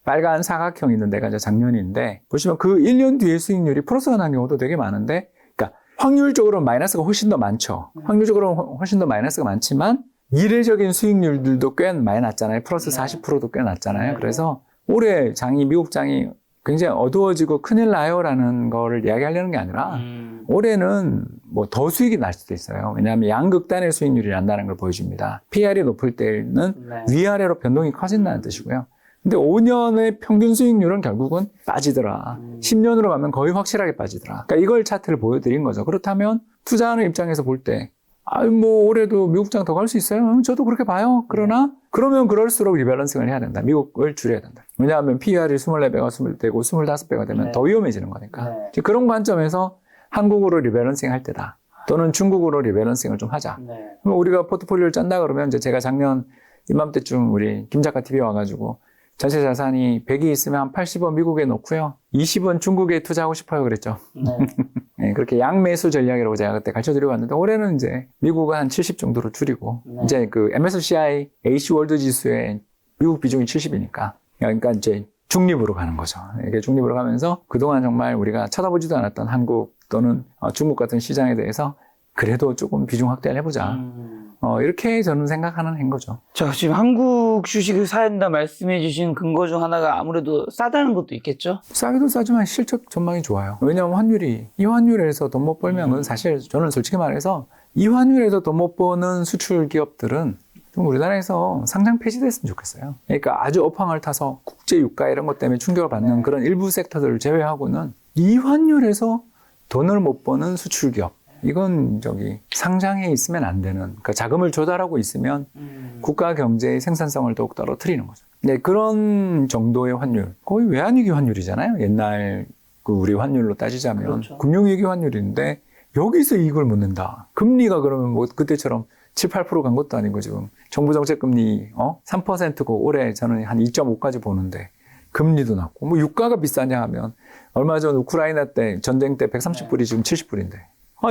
빨간 사각형 있는 데가 이제 작년인데 보시면 그 1년 뒤에 수익률이 플러스가 난 경우도 되게 많은데, 그러니까 확률적으로는 마이너스가 훨씬 더 많죠. 확률적으로는 훨씬 더 마이너스가 많지만 이례적인 수익률들도 꽤 많이 났잖아요. 플러스 40%도 꽤 났잖아요. 그래서 올해 장이, 미국 장이 굉장히 어두워지고 큰일 나요라는 거를 이야기하려는 게 아니라 올해는 뭐 더 수익이 날 수도 있어요. 왜냐하면 양극단의 수익률이 난다는 걸 보여줍니다. PER이 높을 때는 위아래로 변동이 커진다는 뜻이고요. 근데 5년의 평균 수익률은 결국은 빠지더라. 10년으로 가면 거의 확실하게 빠지더라. 그러니까 이걸 차트를 보여드린 거죠. 그렇다면 투자하는 입장에서 볼 때 뭐 올해도 미국장 더 갈 수 있어요? 저도 그렇게 봐요. 그러면 그럴수록 리밸런싱을 해야 된다. 미국을 줄여야 된다. 왜냐하면 PER이 24배가 20되고 25배가 되면 더 위험해지는 거니까. 그런 관점에서 한국으로 리밸런싱 할 때다. 또는 중국으로 리밸런싱을 좀 하자. 그럼 우리가 포트폴리오를 짠다 그러면 이제 제가 작년 이맘때쯤 우리 김 작가 TV 와가지고 전체 자산이 100이 있으면 한 80원 미국에 넣고요. 20원 중국에 투자하고 싶어요 그랬죠. 네, 그렇게 양매수 전략이라고 제가 그때 가르쳐드리고 왔는데 올해는 이제 미국은 한 70 정도로 줄이고 이제 그 MSCI AC 월드 지수에 미국 비중이 70이니까 그러니까 이제 중립으로 가는 거죠. 이게 중립으로 가면서 그동안 정말 우리가 쳐다보지도 않았던 한국 또는 중국 같은 시장에 대해서 그래도 조금 비중 확대를 해보자. 이렇게 저는 생각하는 행 거죠. 자, 지금 한국 주식을 사야 한다 말씀해 주신 근거 중 하나가 아무래도 싸다는 것도 있겠죠? 싸기도 싸지만 실적 전망이 좋아요. 왜냐하면 이 환율에서 돈 못 벌면 그건 사실 저는 솔직히 말해서 이 환율에서 돈 못 버는 수출 기업들은 좀 우리나라에서 상장 폐지됐으면 좋겠어요. 그러니까 아주 업황을 타서 국제 유가 이런 것 때문에 충격을 받는 그런 일부 섹터들을 제외하고는 이 환율에서 돈을 못 버는 수출 기업. 이건 상장해 있으면 안 되는, 그러니까 자금을 조달하고 있으면 국가 경제의 생산성을 더욱 떨어뜨리는 거죠. 네, 그런 정도의 환율. 거의 외환위기 환율이잖아요. 옛날 우리 환율로 따지자면. 그렇죠. 금융위기 환율인데 여기서 이익을 못 낸다. 금리가 그러면 뭐 그때처럼 7, 8% 간 것도 아니고 지금 정부 정책 금리 3%고 올해 저는 한 2.5까지 보는데 금리도 낮고 뭐 유가가 비싸냐 하면 얼마 전 우크라이나 때 전쟁 때 130불이 지금 70불인데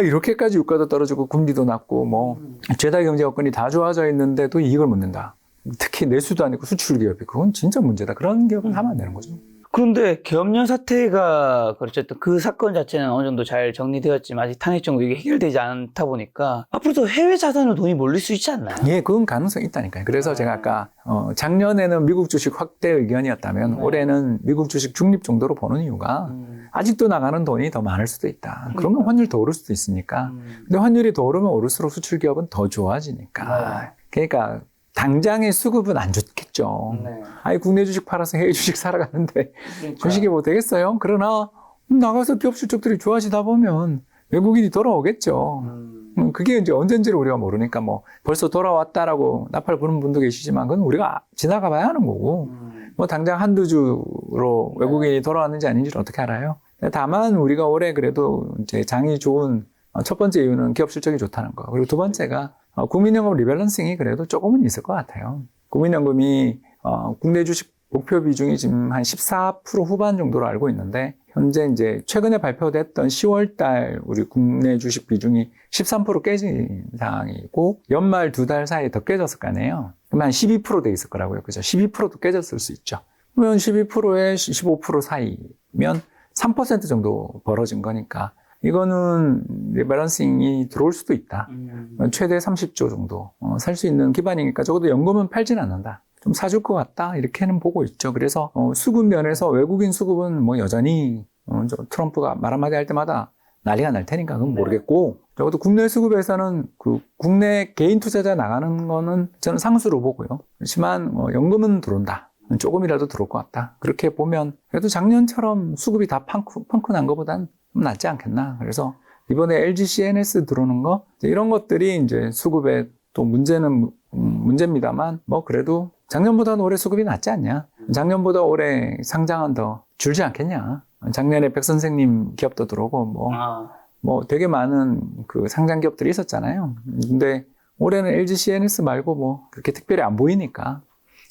이렇게까지 유가도 떨어지고 금리도 낮고 뭐 죄다 경제 여건이 다 좋아져 있는데도 이익을 못 낸다. 특히 내수도 아니고 수출 기업이 그건 진짜 문제다. 그런 기업은 하면 안 되는 거죠. 그런데 계엄령 사태가 그렇죠. 그 사건 자체는 어느 정도 잘 정리되었지만 아직 탄핵 정도 이게 해결되지 않다 보니까 앞으로도 해외 자산으로 돈이 몰릴 수 있지 않나요? 예, 그건 가능성이 있다니까요. 그래서 제가 아까 작년에는 미국 주식 확대 의견이었다면 올해는 미국 주식 중립 정도로 보는 이유가 아직도 나가는 돈이 더 많을 수도 있다. 그러면 환율 더 오를 수도 있으니까. 근데 환율이 더 오르면 오를수록 수출 기업은 더 좋아지니까. 그러니까 당장의 수급은 안 좋겠죠. 국내 주식 팔아서 해외 주식 사러 가는데 주식이 뭐 되겠어요? 그러나 나가서 기업 실적들이 좋아지다 보면 외국인이 돌아오겠죠. 그게 이제 언젠지를 우리가 모르니까 뭐 벌써 돌아왔다라고 나팔 부는 분도 계시지만 그건 우리가 지나가 봐야 하는 거고 뭐 당장 한두 주로 외국인이 돌아왔는지 아닌지를 어떻게 알아요? 다만 우리가 올해 그래도 이제 장이 좋은 첫 번째 이유는 기업 실적이 좋다는 거. 그리고 두 번째가 국민연금 리밸런싱이 그래도 조금은 있을 것 같아요. 국민연금이 국내 주식 목표 비중이 지금 한 14% 후반 정도로 알고 있는데 현재 이제 최근에 발표됐던 10월 달 우리 국내 주식 비중이 13% 깨진 상황이고 연말 두 달 사이에 더 깨졌을 거 아니에요. 그러면 한 12% 돼 있을 거라고요. 그죠? 12%도 깨졌을 수 있죠. 그러면 12%에 15% 사이면 3% 정도 벌어진 거니까 이거는 리밸런싱이 들어올 수도 있다. 최대 30조 정도 살 수 있는 기반이니까 적어도 연금은 팔진 않는다. 좀 사줄 것 같다. 이렇게는 보고 있죠. 그래서 수급 면에서 외국인 수급은 뭐 여전히 트럼프가 말 한마디 할 때마다 난리가 날 테니까 그건 모르겠고 적어도 국내 수급에서는 그 국내 개인 투자자 나가는 거는 저는 상수로 보고요. 그렇지만 연금은 들어온다. 조금이라도 들어올 것 같다. 그렇게 보면 그래도 작년처럼 수급이 다 펑크 난 것보단 좀 낫지 않겠나. 그래서 이번에 LG CNS 들어오는 거 이런 것들이 이제 수급에 또 문제입니다만 뭐 그래도 작년보다는 올해 수급이 낫지 않냐. 작년보다 올해 상장은 더 줄지 않겠냐. 작년에 백 선생님 기업도 들어오고 뭐 되게 많은 그 상장 기업들이 있었잖아요. 근데 올해는 LG CNS 말고 뭐 그렇게 특별히 안 보이니까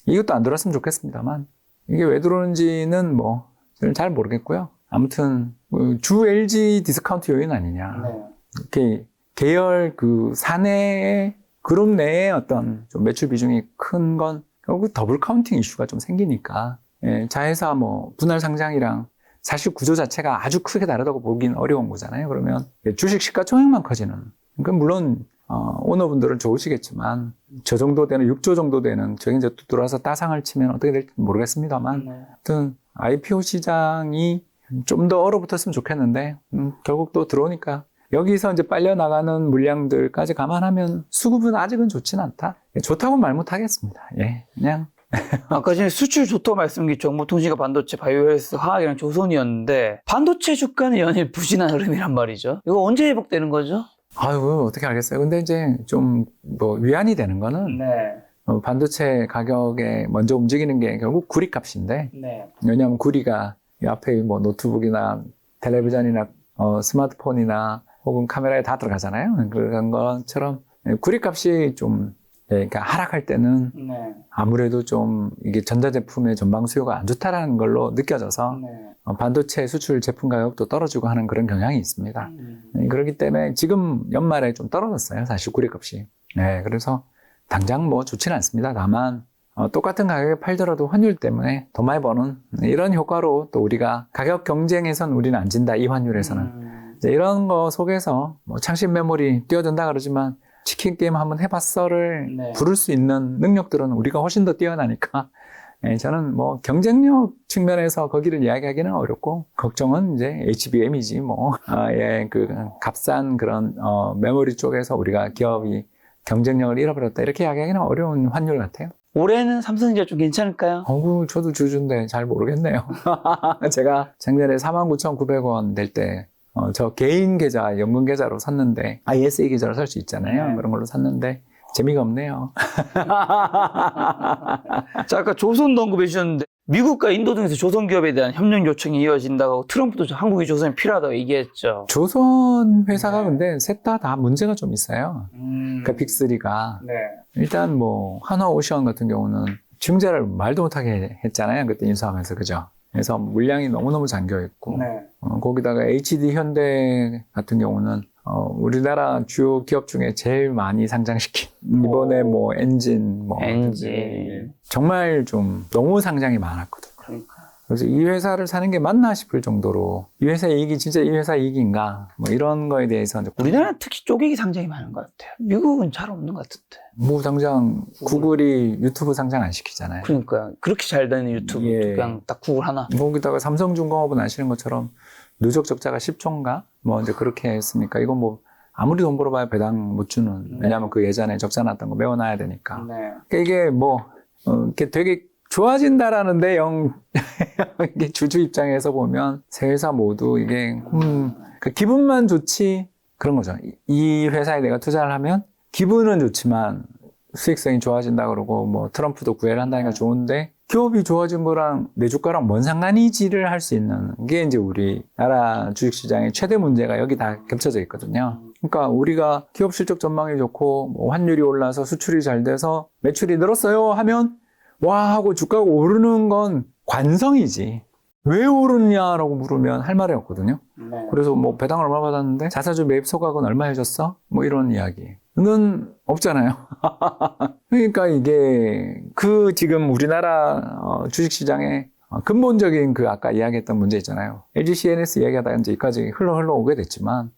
이것도 안 들어왔으면 좋겠습니다만 이게 왜 들어오는지는 뭐 저는 잘 모르겠고요. 아무튼 주 LG 디스카운트 요인 아니냐. 이렇게 계열 그 사내의 그룹 내에 어떤 좀 매출 비중이 큰 건 결국 더블 카운팅 이슈가 좀 생기니까 자회사 뭐 분할 상장이랑 사실 구조 자체가 아주 크게 다르다고 보긴 어려운 거잖아요. 그러면 주식 시가총액만 커지는. 그러니까 물론 오너분들은 좋으시겠지만 저 정도 되는 6조 정도 되는 저기 이제 또 들어와서 따상을 치면 어떻게 될지 모르겠습니다만 하여튼 IPO 시장이 좀 더 얼어붙었으면 좋겠는데 결국 또 들어오니까 여기서 이제 빨려나가는 물량들까지 감안하면 수급은 아직은 좋지는 않다. 좋다고 말 못하겠습니다. 예, 그냥 아까 전에 수출 좋다고 말씀드린 게 정보통신과 반도체, 바이오헬스, 화학이랑 조선이었는데 반도체 주가는 연일 부진한 흐름이란 말이죠. 이거 언제 회복되는 거죠? 아유, 어떻게 알겠어요. 근데 이제 좀 뭐 위안이 되는 거는 반도체 가격에 먼저 움직이는 게 결국 구리 값인데 왜냐하면 구리가 이 앞에 뭐 노트북이나 텔레비전이나 스마트폰이나 혹은 카메라에 다 들어가잖아요. 그런 것처럼 구리 값이 좀 그러니까 하락할 때는 아무래도 좀 이게 전자제품의 전방 수요가 안 좋다라는 걸로 느껴져서 반도체 수출 제품 가격도 떨어지고 하는 그런 경향이 있습니다. 그렇기 때문에 지금 연말에 좀 떨어졌어요. 사실 구리 값이. 그래서 당장 뭐 좋지는 않습니다. 다만 똑같은 가격에 팔더라도 환율 때문에 더 많이 버는 이런 효과로 또 우리가 가격 경쟁에선 우리는 안 진다. 이 환율에서는. 이제 이런 거 속에서 뭐 창신 메모리 뛰어든다 그러지만 치킨 게임 한번 해봤어를 네. 부를 수 있는 능력들은 우리가 훨씬 더 뛰어나니까 예, 저는 뭐 경쟁력 측면에서 거기를 이야기하기는 어렵고 걱정은 이제 HBM이지 뭐 예, 그 값싼 그런 메모리 쪽에서 우리가 기업이 경쟁력을 잃어버렸다 이렇게 이야기하기는 어려운 환율 같아요. 올해는 삼성전자 좀 괜찮을까요? 저도 주주인데 잘 모르겠네요. 제가 작년에 49,900원 될 때 저 개인 계좌, 연금 계좌로 샀는데 ISA 계좌로 살 수 있잖아요. 네. 그런 걸로 샀는데 재미가 없네요. 자, 아까 조선도 언급해 주셨는데 미국과 인도 등에서 조선 기업에 대한 협력 요청이 이어진다고 트럼프도 한국이 조선이 필요하다고 얘기했죠. 조선 회사가 네. 근데 셋 다 문제가 좀 있어요. 그러니까 빅3가. 네. 일단 뭐 한화오션 같은 경우는 증자를 말도 못하게 했잖아요. 그때 인수하면서 그죠. 그래서 물량이 너무너무 잠겨 있고 네. 거기다가 HD 현대 같은 경우는 우리나라 주요 기업 중에 제일 많이 상장시킨 이번에 뭐 엔진 정말 좀 너무 상장이 많았거든요. 그러니까. 그래서 이 회사를 사는 게 맞나 싶을 정도로 이 회사 이익이 진짜 이 회사 이익인가 뭐 이런 거에 대해서 우리나라는 특히 쪼개기 상장이 많은 것 같아요. 미국은 잘 없는 것 같은데. 뭐 당장 구글이 유튜브 상장 안 시키잖아요. 그러니까 그렇게 잘 되는 유튜브 예. 그냥 딱 구글 하나. 거기다가 삼성중공업은 아시는 것처럼 누적 적자가 10조인가 뭐 이제 그렇게 했으니까 이건 뭐 아무리 돈 벌어봐야 배당 못 주는. 왜냐하면 그 예전에 적자 났던 거 메워놔야 되니까. 네. 그러니까 이게 뭐 이렇게 되게 좋아진다라는데 이게 주주 입장에서 보면 세 회사 모두 이게 그 기분만 좋지 그런 거죠. 이 회사에 내가 투자를 하면 기분은 좋지만 수익성이 좋아진다 그러고 뭐 트럼프도 구애를 한다니까 좋은데 기업이 좋아진 거랑 내 주가랑 뭔 상관이지를 할 수 있는 게 이제 우리나라 주식시장의 최대 문제가 여기 다 겹쳐져 있거든요. 그러니까 우리가 기업 실적 전망이 좋고 뭐 환율이 올라서 수출이 잘 돼서 매출이 늘었어요 하면 와 하고 주가가 오르는 건 관성이지. 왜 오르냐라고 물으면 할 말이 없거든요. 네. 그래서 뭐 배당을 얼마 받았는데 자사주 매입 소각은 얼마 해줬어? 뭐 이런 이야기는 없잖아요. 그러니까 이게 그 지금 우리나라 주식시장의 근본적인 그 아까 이야기했던 문제 있잖아요. LG CNS 이야기하다가 이제 여기까지 흘러 오게 됐지만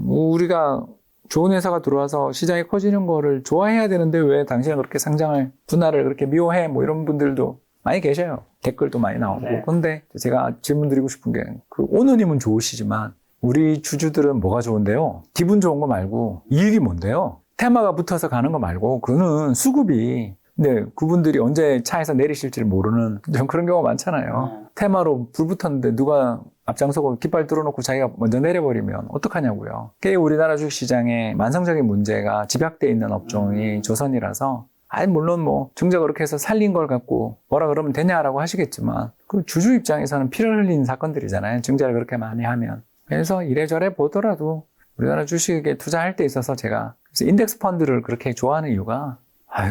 우리가 좋은 회사가 들어와서 시장이 커지는 거를 좋아해야 되는데 왜 당신은 그렇게 상장을 분할을 그렇게 미워해? 뭐 이런 분들도 많이 계셔요. 댓글도 많이 나오고. 네. 근데 제가 질문 드리고 싶은 게 그 오너님은 좋으시지만 우리 주주들은 뭐가 좋은데요? 기분 좋은 거 말고 이익이 뭔데요? 테마가 붙어서 가는 거 말고 그거는 수급이 근데 그분들이 언제 차에서 내리실지를 모르는 좀 그런 경우가 많잖아요. 테마로 불 붙었는데 누가 앞장서고 깃발 뚫어놓고 자기가 먼저 내려버리면 어떡하냐고요. 그게 우리나라 주식시장에 만성적인 문제가 집약되어 있는 업종이 조선이라서 물론 뭐 증자가 그렇게 해서 살린 걸 갖고 뭐라 그러면 되냐라고 하시겠지만 그 주주 입장에서는 피를 흘린 사건들이잖아요. 증자를 그렇게 많이 하면. 그래서 이래저래 보더라도 우리나라 주식에 투자할 때 있어서 제가 그래서 인덱스 펀드를 그렇게 좋아하는 이유가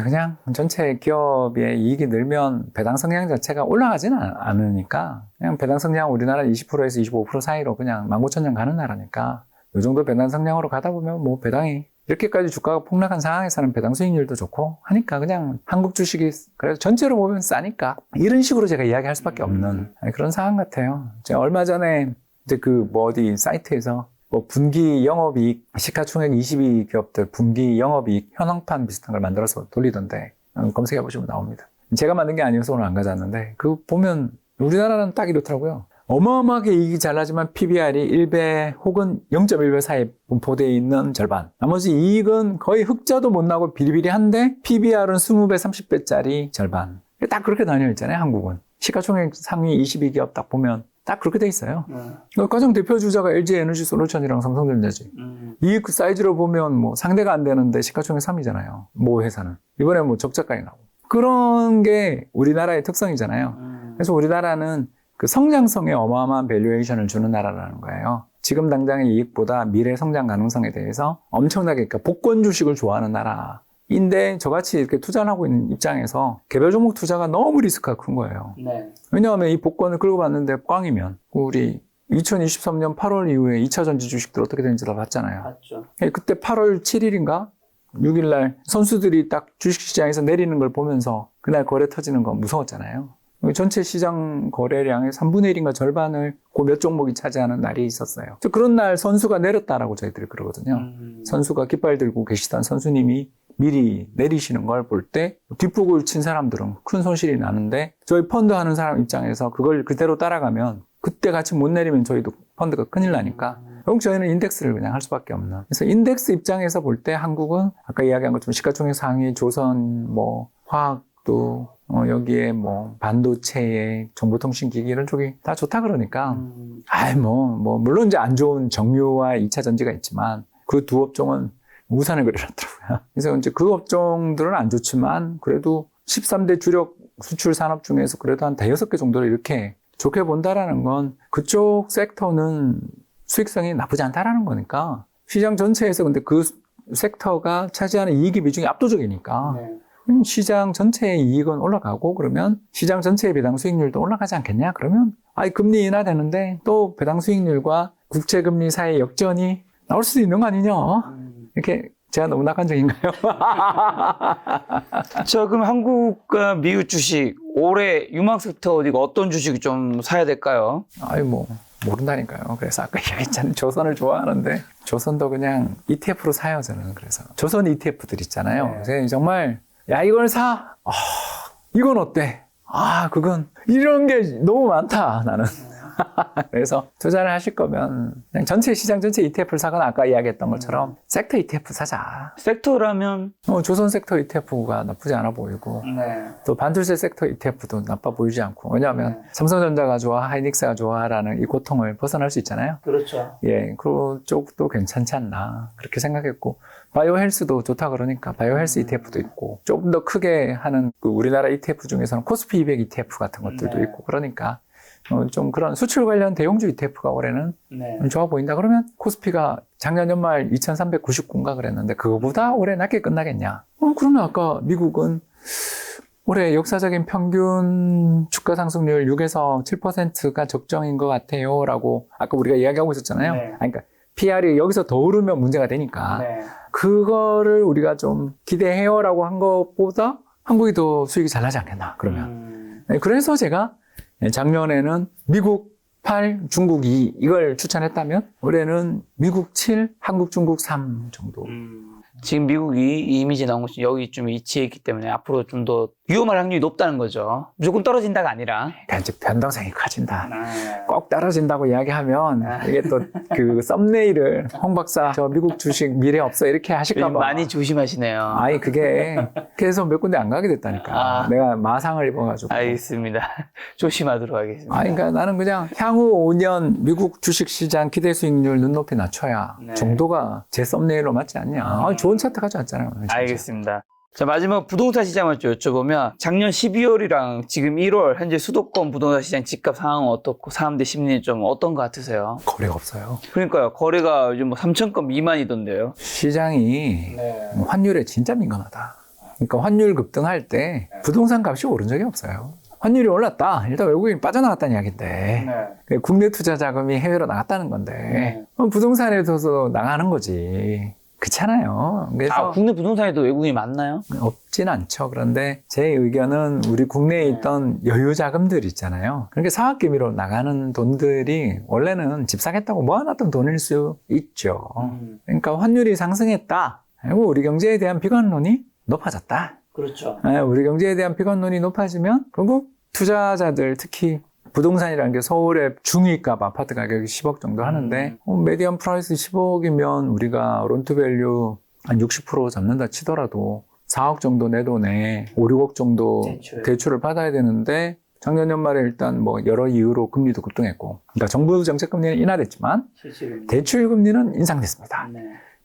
그냥 전체 기업의 이익이 늘면 배당 성향 자체가 올라가지는 않으니까 그냥 배당 성향 우리나라 20%에서 25% 사이로 그냥 19,000년 가는 나라니까 이 정도 배당 성향으로 가다 보면 뭐 배당이 이렇게까지 주가가 폭락한 상황에서는 배당 수익률도 좋고 하니까 그냥 한국 주식이 그래서 전체로 보면 싸니까 이런 식으로 제가 이야기할 수밖에 없는 그런 상황 같아요. 제가 얼마 전에 이제 그 어디 사이트에서 뭐 분기 영업이익 시가총액 22 기업들 분기 영업이익 현황판 비슷한 걸 만들어서 돌리던데 검색해 보시면 나옵니다. 제가 만든 게 아니어서 오늘 안 가져왔는데 그 보면 우리나라는 딱 이렇더라고요. 어마어마하게 이익이 잘 나지만 PBR이 1배 혹은 0.1배 사이에 분포되어 있는 절반. 나머지 이익은 거의 흑자도 못 나고 비리비리한데 PBR은 20배, 30배짜리 절반. 딱 그렇게 나뉘어 있잖아요, 한국은. 시가총액 상위 22기업 딱 보면 딱 그렇게 돼 있어요. 가장 대표 주자가 LG에너지솔루션이랑 삼성전자지. 이익 사이즈로 보면 뭐 상대가 안 되는데 시가총액 3위잖아요. 모 회사는. 이번에 뭐 적자까지 나오고. 그런 게 우리나라의 특성이잖아요. 그래서 우리나라는 그 성장성에 어마어마한 밸류에이션을 주는 나라라는 거예요. 지금 당장의 이익보다 미래 성장 가능성에 대해서 엄청나게 그러니까 복권 주식을 좋아하는 나라인데 저같이 이렇게 투자를 하고 있는 입장에서 개별 종목 투자가 너무 리스크가 큰 거예요. 네. 왜냐하면 이 복권을 끌고 봤는데 꽝이면 우리 2023년 8월 이후에 2차 전지 주식들 어떻게 되는지 다 봤잖아요. 맞죠. 그때 8월 7일인가 6일날 선수들이 딱 주식시장에서 내리는 걸 보면서 그날 거래 터지는 건 무서웠잖아요. 전체 시장 거래량의 3분의 1인가 절반을 그 몇 종목이 차지하는 날이 있었어요. 그런 날 선수가 내렸다라고 저희들이 그러거든요. 선수가 깃발 들고 계시던 선수님이 미리 내리시는 걸 볼 때 뒷북을 친 사람들은 큰 손실이 나는데 저희 펀드 하는 사람 입장에서 그걸 그대로 따라가면 그때 같이 못 내리면 저희도 펀드가 큰일 나니까 결국 저희는 인덱스를 그냥 할 수밖에 없는. 그래서 인덱스 입장에서 볼 때 한국은 아까 이야기한 것처럼 시가총액 상위, 조선, 뭐 화학도 여기에 뭐 반도체에 정보통신기기 이런 쪽이 다 좋다 그러니까 물론 이제 안 좋은 정유와 2차 전지가 있지만 그 두 업종은 우산을 그려놨더라고요. 그래서 이제 그 업종들은 안 좋지만 그래도 13대 주력 수출 산업 중에서 그래도 한 5개 정도를 이렇게 좋게 본다라는 건 그쪽 섹터는 수익성이 나쁘지 않다라는 거니까 시장 전체에서 근데 그 섹터가 차지하는 이익의 비중이 압도적이니까 시장 전체의 이익은 올라가고 그러면 시장 전체의 배당 수익률도 올라가지 않겠냐? 그러면 금리 인하되는데 또 배당 수익률과 국채 금리 사이의 역전이 나올 수도 있는 거 아니냐? 이렇게 제가 너무 낙관적인가요? 자, 그럼 한국과 미국 주식 올해 유망 섹터 어디가 어떤 주식 좀 사야 될까요? 모른다니까요. 그래서 아까 얘기했잖아요. 조선을 좋아하는데 조선도 그냥 ETF로 사요, 저는. 그래서 조선 ETF들 있잖아요. 그래서 정말 야, 이걸 사? 이건 어때? 그건 이런 게 너무 많다, 나는. 그래서 투자를 하실 거면 그냥 전체 시장 전체 ETF를 사거나 아까 이야기했던 것처럼 섹터 ETF 사자. 섹터라면 조선 섹터 ETF가 나쁘지 않아 보이고 또 반도체 섹터 ETF도 나빠 보이지 않고 왜냐하면 삼성전자가 좋아, 하이닉스가 좋아라는 이 고통을 벗어날 수 있잖아요. 그렇죠. 예, 그쪽도 괜찮지 않나 그렇게 생각했고 바이오 헬스도 좋다 그러니까 바이오 헬스 ETF도 있고 조금 더 크게 하는 그 우리나라 ETF 중에서는 코스피 200 ETF 같은 것들도 있고 그러니까 좀 그런 수출 관련 대형주 ETF가 올해는 좋아 보인다 그러면 코스피가 작년 연말 2399인가 그랬는데 그거보다 올해 낮게 끝나겠냐? 그러면 아까 미국은 올해 역사적인 평균 주가 상승률 6에서 7%가 적정인 것 같아요 라고 아까 우리가 이야기하고 있었잖아요. 그러니까 PR이 여기서 더 오르면 문제가 되니까 그거를 우리가 좀 기대해요 라고 한 것보다 한국이 더 수익이 잘 나지 않겠나 그러면 그래서 제가 작년에는 미국 8, 중국 2 이걸 추천했다면 올해는 미국 7, 한국, 중국 3 정도. 지금 미국이 이 이미지 나온 것이 여기 좀 위치해 있기 때문에 앞으로 좀 더 위험할 확률이 높다는 거죠. 무조건 떨어진다가 아니라. 그러니까 이제 변동성이 커진다. 꼭 떨어진다고 이야기하면 이게 또 그 썸네일을 홍 박사 저 미국 주식 미래 없어 이렇게 하실까 봐. 많이 조심하시네요. 그게 그래서 몇 군데 안 가게 됐다니까. 내가 마상을 입어가지고. 알겠습니다. 조심하도록 하겠습니다. 그러니까 나는 그냥 향후 5년 미국 주식시장 기대 수익률 눈높이 낮춰야 정도가 제 썸네일로 맞지 않냐. 좋은 차트 가져왔잖아요. 진짜. 알겠습니다. 자, 마지막 부동산 시장을 좀 여쭤보면 작년 12월이랑 지금 1월 현재 수도권 부동산 시장 집값 상황은 어떻고 사람들 심리는 좀 어떤 것 같으세요? 거래가 없어요. 그러니까요. 거래가 요즘 3,000건 미만이던데요. 시장이 환율에 진짜 민감하다. 그러니까 환율 급등할 때 부동산 값이 오른 적이 없어요. 환율이 올랐다. 일단 외국인이 빠져나갔다는 이야기인데 국내 투자 자금이 해외로 나갔다는 건데 부동산에 둬서 나가는 거지. 그렇잖아요. 그래서 국내 부동산에도 외국인이 많나요? 없진 않죠. 그런데 제 의견은 우리 국내에 있던 여유 자금들 있잖아요. 그러니까 사학개미로 나가는 돈들이 원래는 집 사겠다고 모아놨던 돈일 수 있죠. 그러니까 환율이 상승했다. 그리고 우리 경제에 대한 비관론이 높아졌다. 그렇죠. 우리 경제에 대한 비관론이 높아지면 결국 투자자들 특히 부동산이라는 게 서울의 중위값 아파트 가격이 10억 정도 하는데 메디안 프라이스 10억이면 우리가 론투밸류 한 60% 잡는다 치더라도 4억 정도 내 돈에 5, 6억 정도 대출을 받아야 되는데 작년 연말에 일단 뭐 여러 이유로 금리도 급등했고 그러니까 정부 정책 금리는 인하됐지만 대출 금리는 인상됐습니다.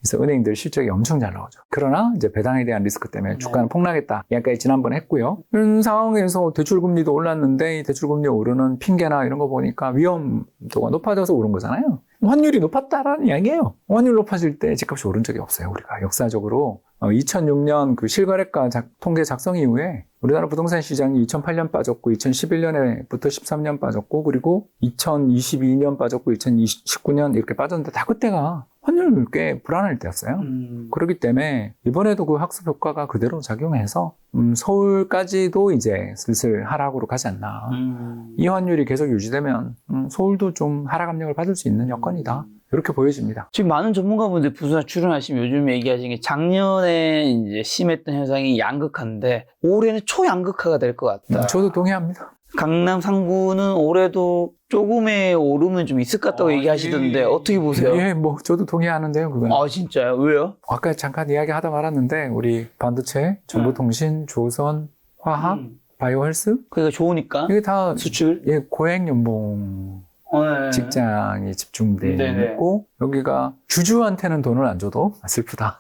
그래서 은행들 실적이 엄청 잘 나오죠. 그러나 이제 배당에 대한 리스크 때문에 주가는 폭락했다. 이야기까지 지난번에 했고요. 이런 상황에서 대출금리도 올랐는데 이 대출금리 오르는 핑계나 이런 거 보니까 위험도가 높아져서 오른 거잖아요. 환율이 높았다라는 이야기예요. 환율 높아질 때 집값이 오른 적이 없어요. 우리가 역사적으로 2006년 그 실거래가 통계 작성 이후에 우리나라 부동산 시장이 2008년 빠졌고 2011년에부터 13년 빠졌고 그리고 2022년 빠졌고 2019년 이렇게 빠졌는데 다 그때가 환율 꽤 불안할 때였어요. 그렇기 때문에 이번에도 그 학습 효과가 그대로 작용해서 서울까지도 이제 슬슬 하락으로 가지 않나. 이 환율이 계속 유지되면 서울도 좀 하락 압력을 받을 수 있는 여건이다. 이렇게 보여집니다. 지금 많은 전문가분들 부동산 출연하시면 요즘 얘기하시는 게 작년에 이제 심했던 현상이 양극화인데 올해는 초양극화가 될 것 같다. 저도 동의합니다. 강남 상구는 올해도 조금의 오름은 좀 있을 것 같다고 얘기하시던데 어떻게 보세요? 예, 뭐 저도 동의하는데요, 그건. 아 진짜요? 왜요? 아까 잠깐 이야기하다 말았는데 우리 반도체, 정보통신, 조선, 화학, 바이오 헬스 그러니까 좋으니까 이게 다 수출 고액 연봉 네. 직장이 집중돼 네네. 있고 여기가 주주한테는 돈을 안 줘도 슬프다.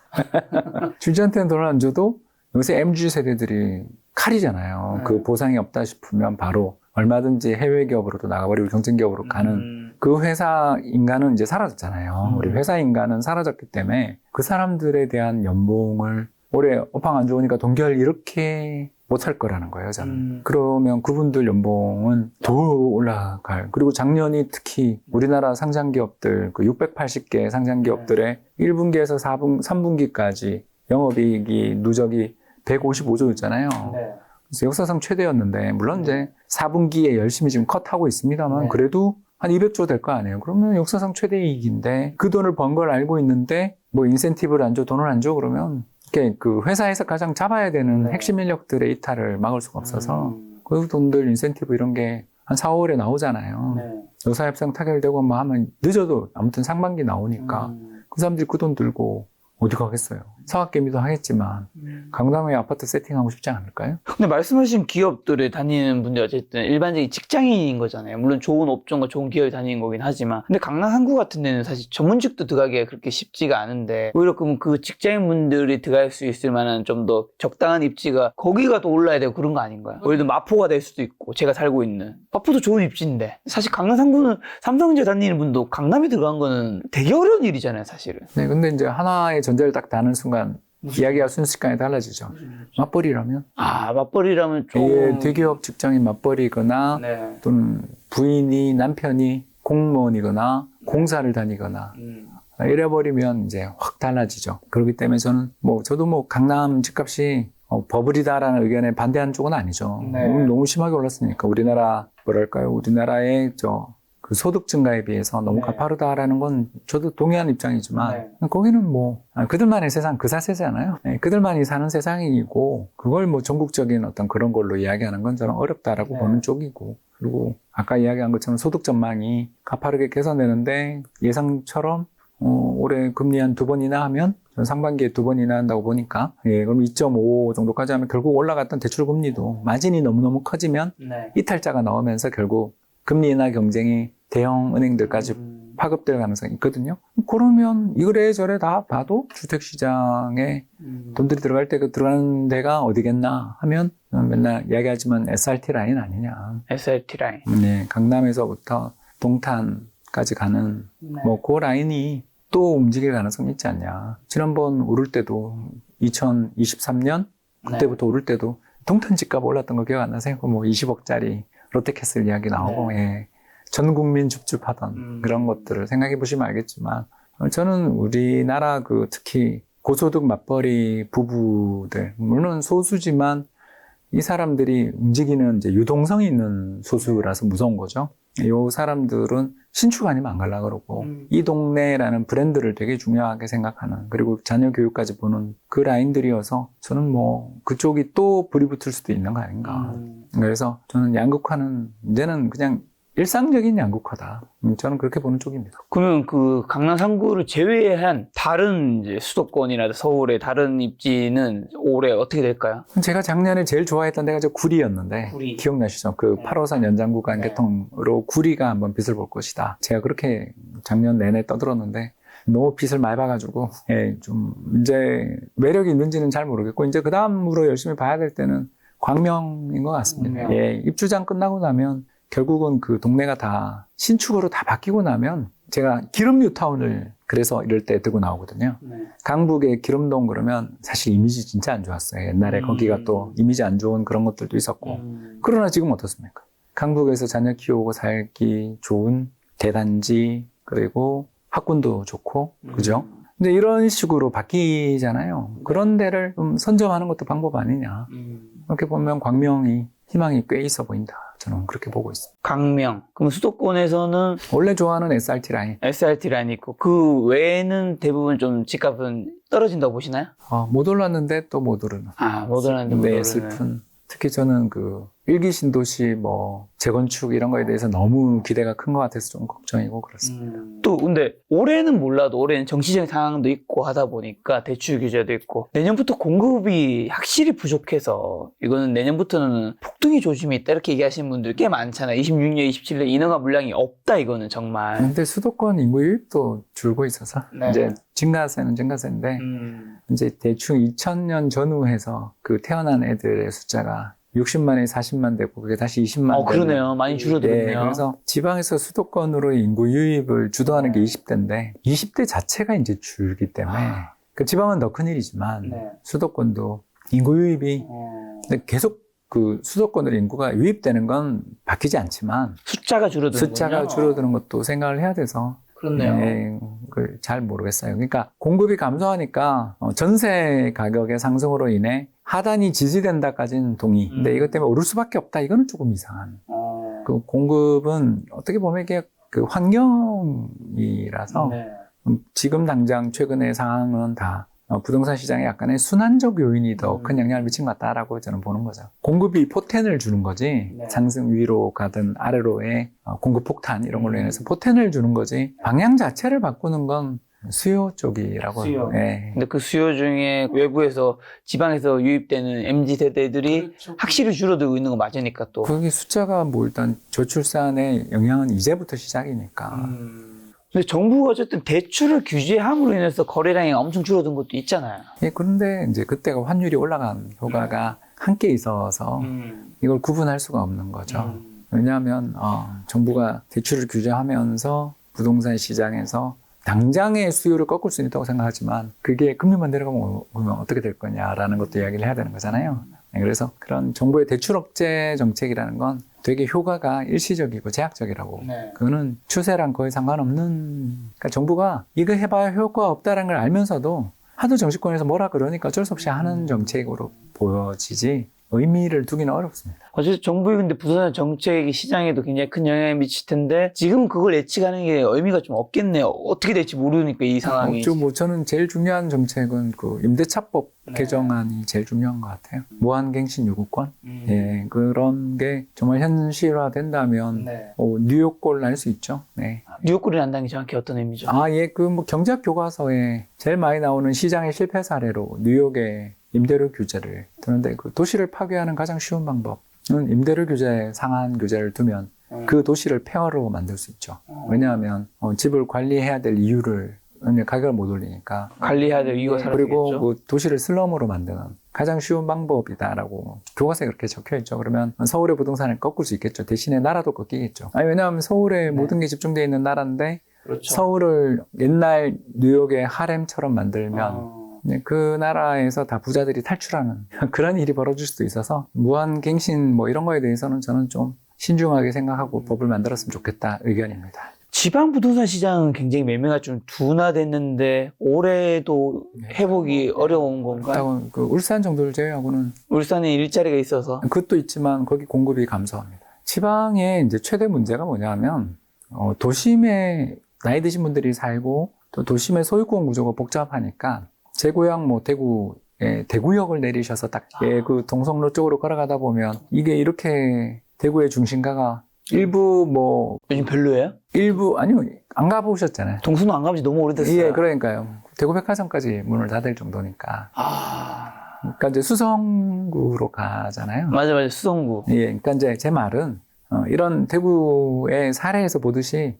주주한테는 돈을 안 줘도 요새 MZ 세대들이 칼이잖아요. 그 보상이 없다 싶으면 바로 얼마든지 해외 기업으로도 나가버리고 경쟁 기업으로 가는 그 회사 인간은 이제 사라졌잖아요. 우리 회사 인간은 사라졌기 때문에 그 사람들에 대한 연봉을 올해 업황 안 좋으니까 동결 이렇게 못할 거라는 거예요, 저는. 그러면 그분들 연봉은 더 올라갈. 그리고 작년이 특히 우리나라 상장기업들, 그 680개 상장기업들의 1분기에서 3분기까지 영업이익이 누적이 155조였잖아요. 네. 그래서 역사상 최대였는데, 물론 이제 4분기에 열심히 지금 컷하고 있습니다만, 그래도 한 200조 될 거 아니에요. 그러면 역사상 최대 이익인데, 그 돈을 번 걸 알고 있는데, 뭐 인센티브를 안 줘, 돈을 안 줘, 그러면, 이렇게 그 회사에서 가장 잡아야 되는 핵심 인력들의 이탈을 막을 수가 없어서, 그 돈들 인센티브 이런 게 한 4, 5월에 나오잖아요. 노사협상 타결되고 뭐 하면 늦어도 아무튼 상반기 나오니까, 그 사람들이 그 돈 들고 어디 가겠어요. 사학개미도 하겠지만 강남에 아파트 세팅하고 싶지 않을까요? 근데 말씀하신 기업들에 다니는 분들 어쨌든 일반적인 직장인인 거잖아요. 물론 좋은 업종과 좋은 기업에 다니는 거긴 하지만 근데 강남 항구 같은 데는 사실 전문직도 들어가기가 그렇게 쉽지가 않은데 오히려 그러면 그 직장인분들이 들어갈 수 있을 만한 좀 더 적당한 입지가 거기가 더 올라야 되고 그런 거 아닌가요? 예를 들어 마포가 될 수도 있고 제가 살고 있는 마포도 좋은 입지인데 사실 강남 상구는 삼성전자 다니는 분도 강남에 들어간 거는 되게 어려운 일이잖아요, 사실은. 네, 근데 이제 하나의 전제를 딱 다는 순간 이야기가 순식간에 달라지죠. 맞벌이라면? 맞벌이라면 좀 이게 대기업 직장인 맞벌이거나 네. 또는 부인이 남편이 공무원이거나 공사를 다니거나 이래버리면 이제 확 달라지죠. 그렇기 때문에 저는 저도 강남 집값이 버블이다라는 의견에 반대하는 쪽은 아니죠. 네. 너무 심하게 올랐으니까 우리나라 우리나라의 그 소득 증가에 비해서 너무 가파르다라는 건 저도 동의하는 입장이지만 거기는 그들만의 세상 그 사세잖아요. 네, 그들만이 사는 세상이고 그걸 전국적인 어떤 그런 걸로 이야기하는 건 저는 어렵다라고 보는 쪽이고 그리고 아까 이야기한 것처럼 소득 전망이 가파르게 개선되는데 예상처럼 올해 금리 한 2번이나 하면 저는 상반기에 2번이나 한다고 보니까 그럼 2.5 정도까지 하면 결국 올라갔던 대출 금리도 마진이 너무너무 커지면 이탈자가 나오면서 결국 금리 인하 경쟁이 대형 은행들까지 파급될 가능성이 있거든요. 그러면 이래저래 다 봐도 주택시장에 돈들이 들어갈 때 들어가는 데가 어디겠나 하면 맨날 이야기하지만 SRT 라인 아니냐. SRT 라인. 네, 강남에서부터 동탄까지 가는 그 라인이 또 움직일 가능성이 있지 않냐. 지난번 오를 때도 2023년 그때부터 오를 때도 동탄 집값 올랐던 거 기억 안 나세요? 20억짜리 롯데캐슬 이야기 나오고 전 국민 줍줍하던 그런 것들을 생각해 보시면 알겠지만 저는 우리나라 특히 고소득 맞벌이 부부들 물론 소수지만 이 사람들이 움직이는 이제 유동성이 있는 소수라서 무서운 거죠. 이 사람들은 신축 아니면 안 갈라 그러고 이 동네라는 브랜드를 되게 중요하게 생각하는 그리고 자녀 교육까지 보는 그 라인들이어서 저는 그쪽이 또 불이 붙을 수도 있는 거 아닌가. 그래서 저는 양극화는 이제는 그냥 일상적인 양극화다. 저는 그렇게 보는 쪽입니다. 그러면 그 강남 상구를 제외한 다른 이제 수도권이나 서울의 다른 입지는 올해 어떻게 될까요? 제가 작년에 제일 좋아했던 데가 구리였는데 구리. 기억나시죠? 8호선 연장 구간 개통으로 구리가 한번 빛을 볼 것이다. 제가 그렇게 작년 내내 떠들었는데 너무 빛을 많이 봐가지고 좀 이제 매력이 있는지는 잘 모르겠고 이제 그 다음으로 열심히 봐야 될 때는 광명인 것 같습니다. 입주장 끝나고 나면 결국은 그 동네가 다 신축으로 다 바뀌고 나면 제가 기름 뉴타운을 그래서 이럴 때 들고 나오거든요. 강북의 기름동 그러면 사실 이미지 진짜 안 좋았어요. 옛날에 거기가 또 이미지 안 좋은 그런 것들도 있었고. 그러나 지금 어떻습니까? 강북에서 자녀 키우고 살기 좋은 대단지, 그리고 학군도 좋고, 그죠? 근데 이런 식으로 바뀌잖아요. 그런 데를 좀 선점하는 것도 방법 아니냐. 이렇게 보면 광명이 희망이 꽤 있어 보인다. 저는 그렇게 보고 있습니다. 강명. 그럼 수도권에서는 원래 좋아하는 SRT 라인. SRT 라인이 있고 그 외에는 대부분 좀 집값은 떨어진다고 보시나요? 못 올랐는데 또 못 오르는. 못 올랐는데 못 네, 오르는. 슬픈. 특히 저는 그 일기 신도시 뭐 재건축 이런 거에 대해서 너무 기대가 큰 것 같아서 좀 걱정이고 그렇습니다. 또 근데 올해는 몰라도 올해는 정치적인 상황도 있고 하다 보니까 대출 규제도 있고 내년부터 공급이 확실히 부족해서 이거는 내년부터는 폭등의 조짐이 있다 이렇게 얘기하시는 분들 꽤 많잖아요. 26년, 27년 인허가 물량이 없다 이거는 정말. 근데 수도권 인구 유입도 줄고 있어서 네. 이제 증가세는 증가세인데 이제 대충 2000년 전후해서 그 태어난 애들의 숫자가 60만에 40만 되고 그게 다시 20만 그러네요. 많이 줄어들었네요. 네, 그래서 지방에서 수도권으로 인구 유입을 주도하는 게 20대인데 20대 자체가 이제 줄기 때문에 그 지방은 더 큰일이지만 수도권도 인구 유입이 근데 계속 그 수도권으로 인구가 유입되는 건 바뀌지 않지만 숫자가 숫자가 줄어드는 것도 생각을 해야 돼서 그렇네요. 네, 그걸 잘 모르겠어요. 그러니까 공급이 감소하니까 전세 가격의 상승으로 인해 하단이 지지된다까지는 동의. 근데 이것 때문에 오를 수밖에 없다. 이거는 조금 이상한. 그 공급은 어떻게 보면 이게 그 환경이라서 지금 당장 최근의 상황은 다 부동산 시장에 약간의 순환적 요인이 더 큰 영향을 미친 것 같다라고 저는 보는 거죠. 공급이 포텐을 주는 거지 상승 위로 가든 아래로의 공급 폭탄 이런 걸로 인해서 포텐을 주는 거지 방향 자체를 바꾸는 건 수요 쪽이라고. 수요. 네. 근데 그 수요 중에 외부에서 지방에서 유입되는 MZ세대들이 확실히 줄어들고 있는 거 맞으니까 또. 거기 숫자가 뭐 일단 저출산의 영향은 이제부터 시작이니까. 근데 정부가 어쨌든 대출을 규제함으로 인해서 거래량이 엄청 줄어든 것도 있잖아요. 예, 그런데 이제 그때가 환율이 올라간 효과가 함께 있어서 이걸 구분할 수가 없는 거죠. 왜냐하면 정부가 대출을 규제하면서 부동산 시장에서 당장의 수요를 꺾을 수 있다고 생각하지만 그게 금리만 내려가면 어떻게 될 거냐라는 것도 이야기를 해야 되는 거잖아요. 그래서 그런 정부의 대출 억제 정책이라는 건 되게 효과가 일시적이고 제약적이라고. 그거는 추세랑 거의 상관없는. 그러니까 정부가 이거 해봐야 효과 없다는 걸 알면서도 하도 정치권에서 뭐라 그러니까 어쩔 수 없이 하는 정책으로 보여지지 의미를 두기는 어렵습니다. 어쨌든 정부의 근데 부동산 정책이 시장에도 굉장히 큰 영향을 미칠 텐데 지금 그걸 예측하는 게 의미가 좀 없겠네요. 어떻게 될지 모르니까 이 상황이. 뭐 저는 제일 중요한 정책은 그 임대차법 개정안이 제일 중요한 것 같아요. 무한갱신 요구권. 예, 그런 게 정말 현실화된다면 뉴욕골 날 수 있죠. 네. 뉴욕골이 난다는 게 정확히 어떤 의미죠? 예, 그 뭐 경제학 교과서에 제일 많이 나오는 시장의 실패 사례로 뉴욕의 임대료 규제를 두는데 그 도시를 파괴하는 가장 쉬운 방법은 임대료 규제, 상한 규제를 두면 그 도시를 폐허로 만들 수 있죠. 왜냐하면 집을 관리해야 될 이유를 가격을 못 올리니까 관리해야 될 이유가 사라지겠죠. 그리고 그 도시를 슬럼으로 만드는 가장 쉬운 방법이다라고 교과서에 그렇게 적혀 있죠. 그러면 서울의 부동산을 꺾을 수 있겠죠. 대신에 나라도 꺾이겠죠. 왜냐하면 서울에 모든 게 집중되어 있는 나라인데 그렇죠. 서울을 옛날 뉴욕의 하렘처럼 만들면 그 나라에서 다 부자들이 탈출하는 그런 일이 벌어질 수도 있어서 무한갱신 뭐 이런 거에 대해서는 저는 좀 신중하게 생각하고 법을 만들었으면 좋겠다 의견입니다. 지방 부동산 시장은 굉장히 매매가 좀 둔화됐는데 올해도 회복이 어려운 건가요? 그 울산 정도를 제외하고는 울산에 일자리가 있어서 그것도 있지만 거기 공급이 감소합니다. 지방의 이제 최대 문제가 뭐냐면 도심에 나이 드신 분들이 살고 또 도심의 소유권 구조가 복잡하니까 제 고향 뭐 대구에 대구역을 내리셔서 딱 그 동성로 쪽으로 걸어가다 보면 이게 이렇게 대구의 중심가가 일부 뭐 요즘 별로예요? 일부 아니요 안 가보셨잖아요. 동순호 안 가본 지 너무 오래됐어요. 예, 그러니까요. 대구백화점까지 문을 닫을 정도니까. 그러니까 이제 수성구로 가잖아요. 맞아 수성구. 예, 그러니까 이제 제 말은 이런 대구의 사례에서 보듯이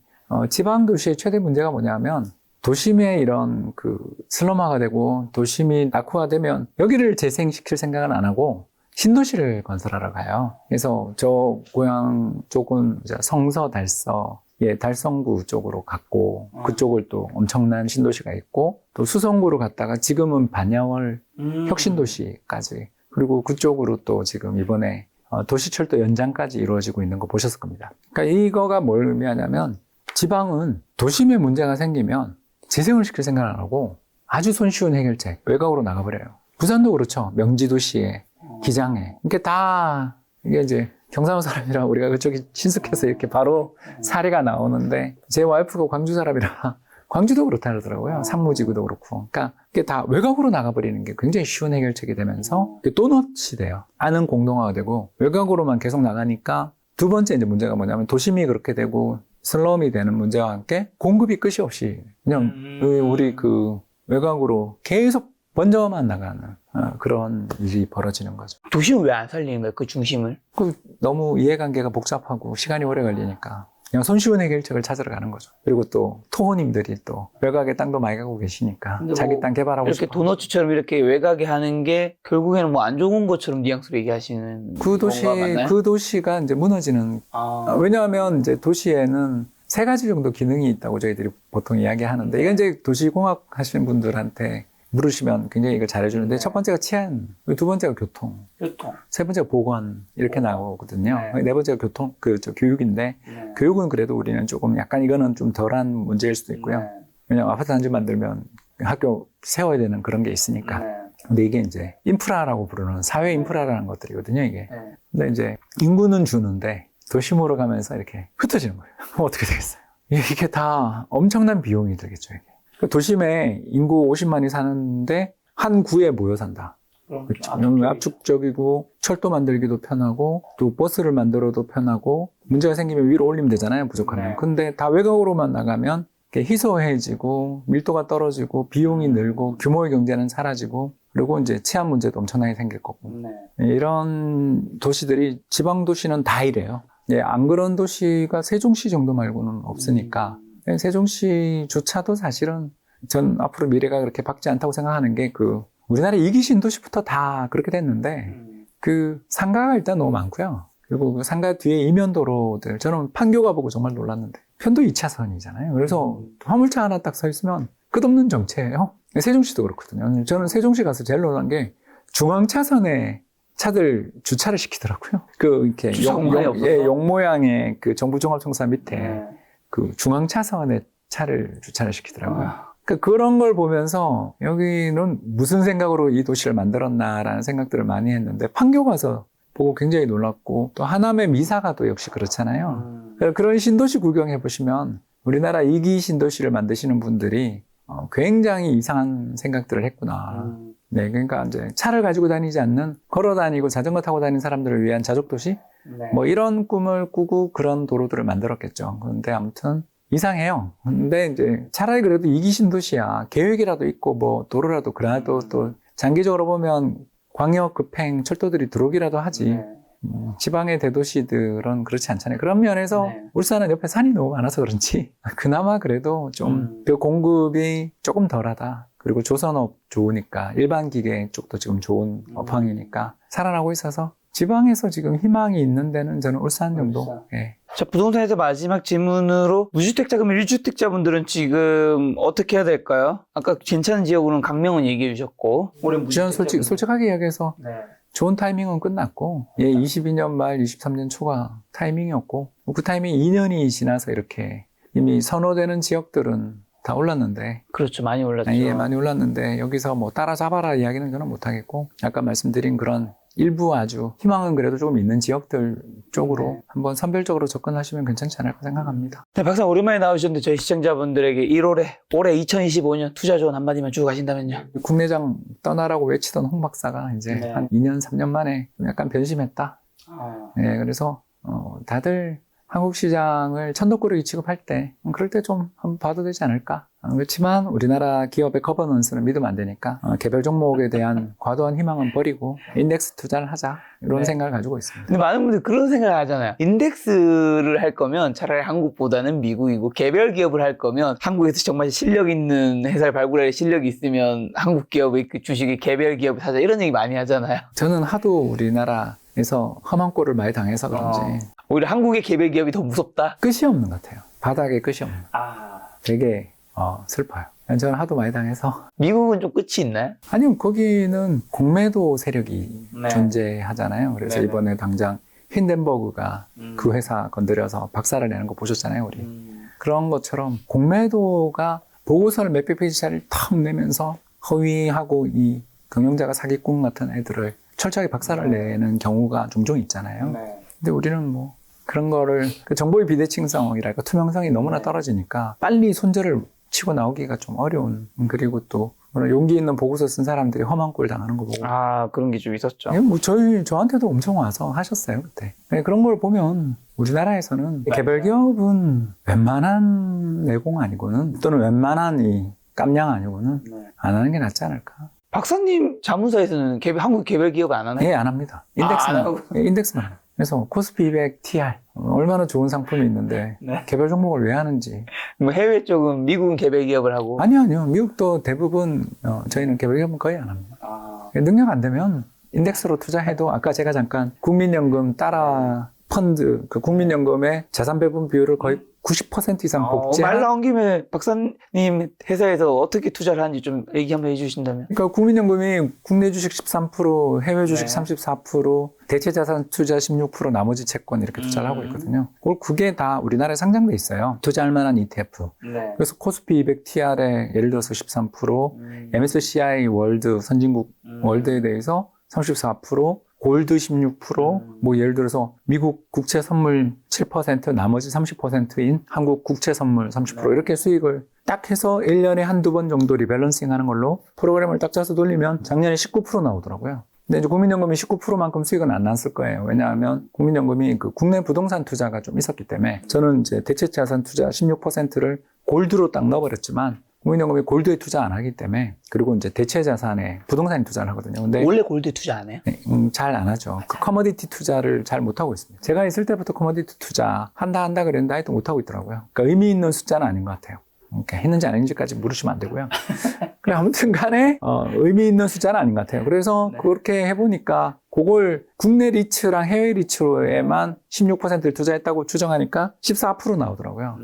지방 도시의 최대 문제가 뭐냐면 도심에 이런 그 슬럼화가 되고 도심이 낙후화되면 여기를 재생시킬 생각은 안 하고 신도시를 건설하러 가요. 그래서 저 고향 쪽은 성서, 달서, 예, 달성구 쪽으로 갔고 그쪽을 또 엄청난 신도시가 있고 또 수성구로 갔다가 지금은 반야월 혁신도시까지 그리고 그쪽으로 또 지금 이번에 도시철도 연장까지 이루어지고 있는 거 보셨을 겁니다. 그러니까 이거가 뭘 의미하냐면 지방은 도심에 문제가 생기면 재생을 시킬 생각 안 하고 아주 손쉬운 해결책 외곽으로 나가버려요. 부산도 그렇죠. 명지도시에 기장에 이게 다 이게 이제 경상도 사람이라 우리가 그쪽이 친숙해서 이렇게 바로 사례가 나오는데 제 와이프가 광주 사람이라 광주도 그렇다 그러더라고요. 상무지구도 그렇고. 그러니까 이게 다 외곽으로 나가버리는 게 굉장히 쉬운 해결책이 되면서 도넛이 돼요. 안은 공동화가 되고 외곽으로만 계속 나가니까 두 번째 이제 문제가 뭐냐면 도심이 그렇게 되고 슬럼이 되는 문제와 함께 공급이 끝이 없이 그냥 우리 그 외곽으로 계속 번져만 나가는 그런 일이 벌어지는 거죠. 도심을 왜 안 살리는 거예요? 그 중심을? 너무 이해관계가 복잡하고 시간이 오래 걸리니까 그냥 손쉬운 해결책을 찾으러 가는 거죠. 그리고 또 토호님들이 또 외곽에 땅도 많이 가고 계시니까 자기 땅 개발하고 이렇게 싶어. 도너츠처럼 이렇게 외곽에 하는 게 결국에는 뭐 안 좋은 것처럼 뉘앙스로 얘기하시는 그 도시가 이제 무너지는. 왜냐하면 이제 도시에는 세 가지 정도 기능이 있다고 저희들이 보통 이야기하는데 이건 이제 도시공학 하시는 분들한테 물으시면 굉장히 이걸 잘해주는데 첫 번째가 치안, 두 번째가 교통, 세 번째가 보건 이렇게 나오거든요. 네 번째가 교육인데 교육은 그래도 우리는 조금 약간 이거는 좀 덜한 문제일 수도 있고요. 왜냐하면 아파트 단지 만들면 학교 세워야 되는 그런 게 있으니까. 근데 이게 이제 인프라라고 부르는 사회 인프라라는 것들이거든요, 이게. 근데 이제 인구는 주는데 도심으로 가면서 이렇게 흩어지는 거예요. 어떻게 되겠어요? 이게 다 엄청난 비용이 들겠죠, 이게. 도심에 인구 50만이 사는데 한 구에 모여 산다. 그렇죠. 너무 압축적이고 철도 만들기도 편하고 또 버스를 만들어도 편하고 문제가 생기면 위로 올리면 되잖아요, 부족하면. 네. 근데 다 외곽으로만 나가면 희소해지고 밀도가 떨어지고 비용이 늘고 규모의 경제는 사라지고 그리고 이제 치안 문제도 엄청나게 생길 거고. 이런 도시들이 지방 도시는 다 이래요. 안 그런 도시가 세종시 정도 말고는 없으니까. 세종시조차도 사실은 전 앞으로 미래가 그렇게 밝지 않다고 생각하는 게 우리나라 2기 신도시부터 다 그렇게 됐는데 상가가 일단 너무 많고요. 그리고 그 상가 뒤에 이면도로들 저는 판교 가보고 정말 놀랐는데 편도 2차선이잖아요. 그래서 화물차 하나 딱 서 있으면 끝없는 정체예요. 세종시도 그렇거든요. 저는 세종시 가서 제일 놀란 게 중앙차선에 차들 주차를 시키더라고요. 이렇게 용 모양의 그 정부종합청사 밑에 중앙차선에 차를 주차를 시키더라고요. 그러니까 그런 걸 보면서 여기는 무슨 생각으로 이 도시를 만들었나라는 생각들을 많이 했는데 판교 가서 보고 굉장히 놀랐고 또 하남의 미사가도 역시 그렇잖아요. 그런 신도시 구경해 보시면 우리나라 2기 신도시를 만드시는 분들이 굉장히 이상한 생각들을 했구나. 네, 그러니까 이제 차를 가지고 다니지 않는 걸어 다니고 자전거 타고 다니는 사람들을 위한 자족 도시 뭐 이런 꿈을 꾸고 그런 도로들을 만들었겠죠. 그런데 아무튼 이상해요. 근데 이제 차라리 그래도 2기 신도시야. 계획이라도 있고 뭐 도로라도 그래도 또 장기적으로 보면 광역 급행 철도들이 들어오기라도 하지. 지방의 대도시들은 그렇지 않잖아요. 그런 면에서 울산은 옆에 산이 너무 많아서 그런지 그나마 그래도 좀 그 공급이 조금 덜하다. 그리고 조선업 좋으니까 일반 기계 쪽도 지금 좋은 업황이니까 살아나고 있어서 지방에서 지금 희망이 있는 데는 저는 울산 정도. 예. 자, 부동산에서 마지막 질문으로 무주택자금 1주택자분들은 지금 어떻게 해야 될까요? 아까 괜찮은 지역으로는 강명은 얘기해 주셨고 저는 솔직하게 이야기해서 좋은 타이밍은 끝났고 22년 말 23년 초가 타이밍이었고 그 타이밍 2년이 지나서 이렇게 이미 선호되는 지역들은 다 올랐는데 그렇죠. 많이 올랐죠. 예, 많이 올랐는데 여기서 뭐 따라잡아라 이야기는 저는 못하겠고 아까 말씀드린 그런 일부 아주 희망은 그래도 조금 있는 지역들 쪽으로 한번 선별적으로 접근하시면 괜찮지 않을까 생각합니다. 네, 박사님 오랜만에 나오셨는데 저희 시청자분들에게 올해 2025년 투자 조언 한마디만 주고 가신다면요. 국내장 떠나라고 외치던 홍 박사가 이제 한 2년, 3년 만에 좀 약간 변심했다. 네, 그래서 다들 한국 시장을 천덕꾸러기 취급할 때 그럴 때 좀 한번 봐도 되지 않을까. 그렇지만 우리나라 기업의 거버넌스는 믿으면 안 되니까 개별 종목에 대한 과도한 희망은 버리고 인덱스 투자를 하자 이런 생각을 가지고 있습니다. 근데 많은 분들이 그런 생각을 하잖아요. 인덱스를 할 거면 차라리 한국보다는 미국이고 개별 기업을 할 거면 한국에서 정말 실력 있는 회사를 발굴할 실력이 있으면 한국 기업의 그 주식이 개별 기업을 사자 이런 얘기 많이 하잖아요. 저는 하도 우리나라에서 험한 꼴을 많이 당해서 그런지 오히려 한국의 개별 기업이 더 무섭다? 끝이 없는 것 같아요. 바닥에 끝이 없는. 되게 슬퍼요. 저는 하도 많이 당해서. 미국은 좀 끝이 있나요? 아니요, 거기는 공매도 세력이 네. 존재하잖아요. 그래서 네네. 이번에 당장 힌덴버그가 그 회사 건드려서 박살을 내는 거 보셨잖아요, 우리. 그런 것처럼 공매도가 보고서를 몇백 페이지짜리를 탁 내면서 허위하고 이 경영자가 사기꾼 같은 애들을 철저하게 박살을 내는 경우가 종종 있잖아요. 근데 우리는 뭐 그런 거를 그 정보의 비대칭성이랄까 투명성이 너무나 떨어지니까 빨리 손절을 치고 나오기가 좀 어려운, 그리고 또 용기 있는 보고서 쓴 사람들이 험한 꼴 당하는 거 보고 그런 게 좀 있었죠. 뭐 저한테도 엄청 와서 하셨어요 그때. 그런 걸 보면 우리나라에서는 개별 기업은 웬만한 내공 아니고는 또는 웬만한 이 깜냥 아니고는 안 하는 게 낫지 않을까. 박사님 자문사에서는 한국 개별 기업 안 하나요? 예, 안 합니다. 안 하고. 인덱스만 해요. 그래서 코스피 200 TR 얼마나 좋은 상품이 있는데 개별 종목을 왜 하는지. 뭐 해외 쪽은 미국은 개별 기업을 하고. 아니요. 미국도 대부분 저희는 개별 기업은 거의 안 합니다. 능력 안 되면 인덱스로 투자해도 아까 제가 잠깐 국민연금 따라 펀드, 그 국민연금의 자산 배분 비율을 거의 90% 이상 말 복제한. 나온 김에 박사님 회사에서 어떻게 투자를 하는지 좀 얘기 한번 해주신다면. 그러니까 국민연금이 국내 주식 13%, 해외 주식 네. 34%, 대체 자산 투자 16%, 나머지 채권 이렇게 투자를 하고 있거든요. 그게 다 우리나라에 상장돼 있어요. 투자할 만한 ETF. 그래서 코스피 200 TR에 예를 들어서 13%, MSCI 월드 선진국 월드에 대해서 34%, 골드 16%, 뭐 예를 들어서 미국 국채 선물 7%, 나머지 30%인 한국 국채 선물 30% 이렇게 수익을 딱 해서 1년에 한두 번 정도 리밸런싱 하는 걸로 프로그램을 딱 짜서 돌리면 작년에 19% 나오더라고요. 근데 이제 국민연금이 19%만큼 수익은 안 났을 거예요. 왜냐하면 국민연금이 그 국내 부동산 투자가 좀 있었기 때문에 저는 이제 대체 자산 투자 16%를 골드로 딱 넣어버렸지만 국민연금이 골드에 투자 안 하기 때문에, 그리고 이제 대체 자산에 부동산에 투자를 하거든요. 근데 원래 골드에 투자 안 해요? 잘 안 하죠. 그 커머디티 투자를 잘 못하고 있습니다. 제가 있을 때부터 커머디티 투자 한다 그랬는데 하여튼 못하고 있더라고요. 그러니까 의미 있는 숫자는 아닌 것 같아요. 그러니까 했는지 안 했는지까지 물으시면 안 되고요. 그래, 아무튼 간에 의미 있는 숫자는 아닌 것 같아요. 그래서 그렇게 해보니까 그걸 국내 리츠랑 해외 리츠로에만 16%를 투자했다고 추정하니까 14% 나오더라고요.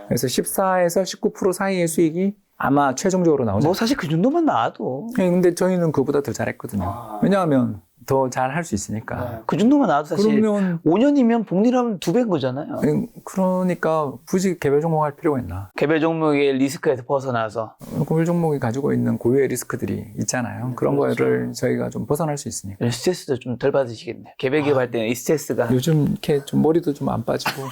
그래서 14에서 19% 사이의 수익이 아마 최종적으로 나오죠. 뭐 사실 그 정도만 나와도. 근데 저희는 그보다 더 잘했거든요. 왜냐하면 더 잘 할 수 있으니까. 그 정도만 나와도 사실 그러면 5년이면 복리라면 2배인 거잖아요. 그러니까 굳이 개별 종목 할 필요가 있나? 개별 종목의 리스크에서 벗어나서. 개별 종목이 가지고 있는 고유의 리스크들이 있잖아요. 그런 거를 저희가 좀 벗어날 수 있으니까. 스트레스도 좀 덜 받으시겠네. 개별 기업 할 때는 이 스트레스가. 요즘 이렇게 좀 머리도 좀 안 빠지고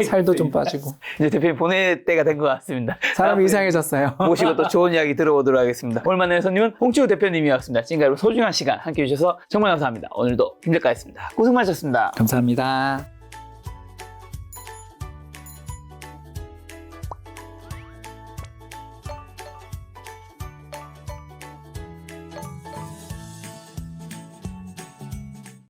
살도 좀 빠지고 이제 대표님 보낼 때가 된 것 같습니다. 사람이 이상해졌어요. 모시고 또 좋은 이야기 들어보도록 하겠습니다. 오랜만에 손님은 홍치호 대표님이었습니다. 지금까지 소중한 시간 함께 해주셔서 정말 감사합니다. 오늘도 김 작가였습니다. 고생 많으셨습니다. 감사합니다.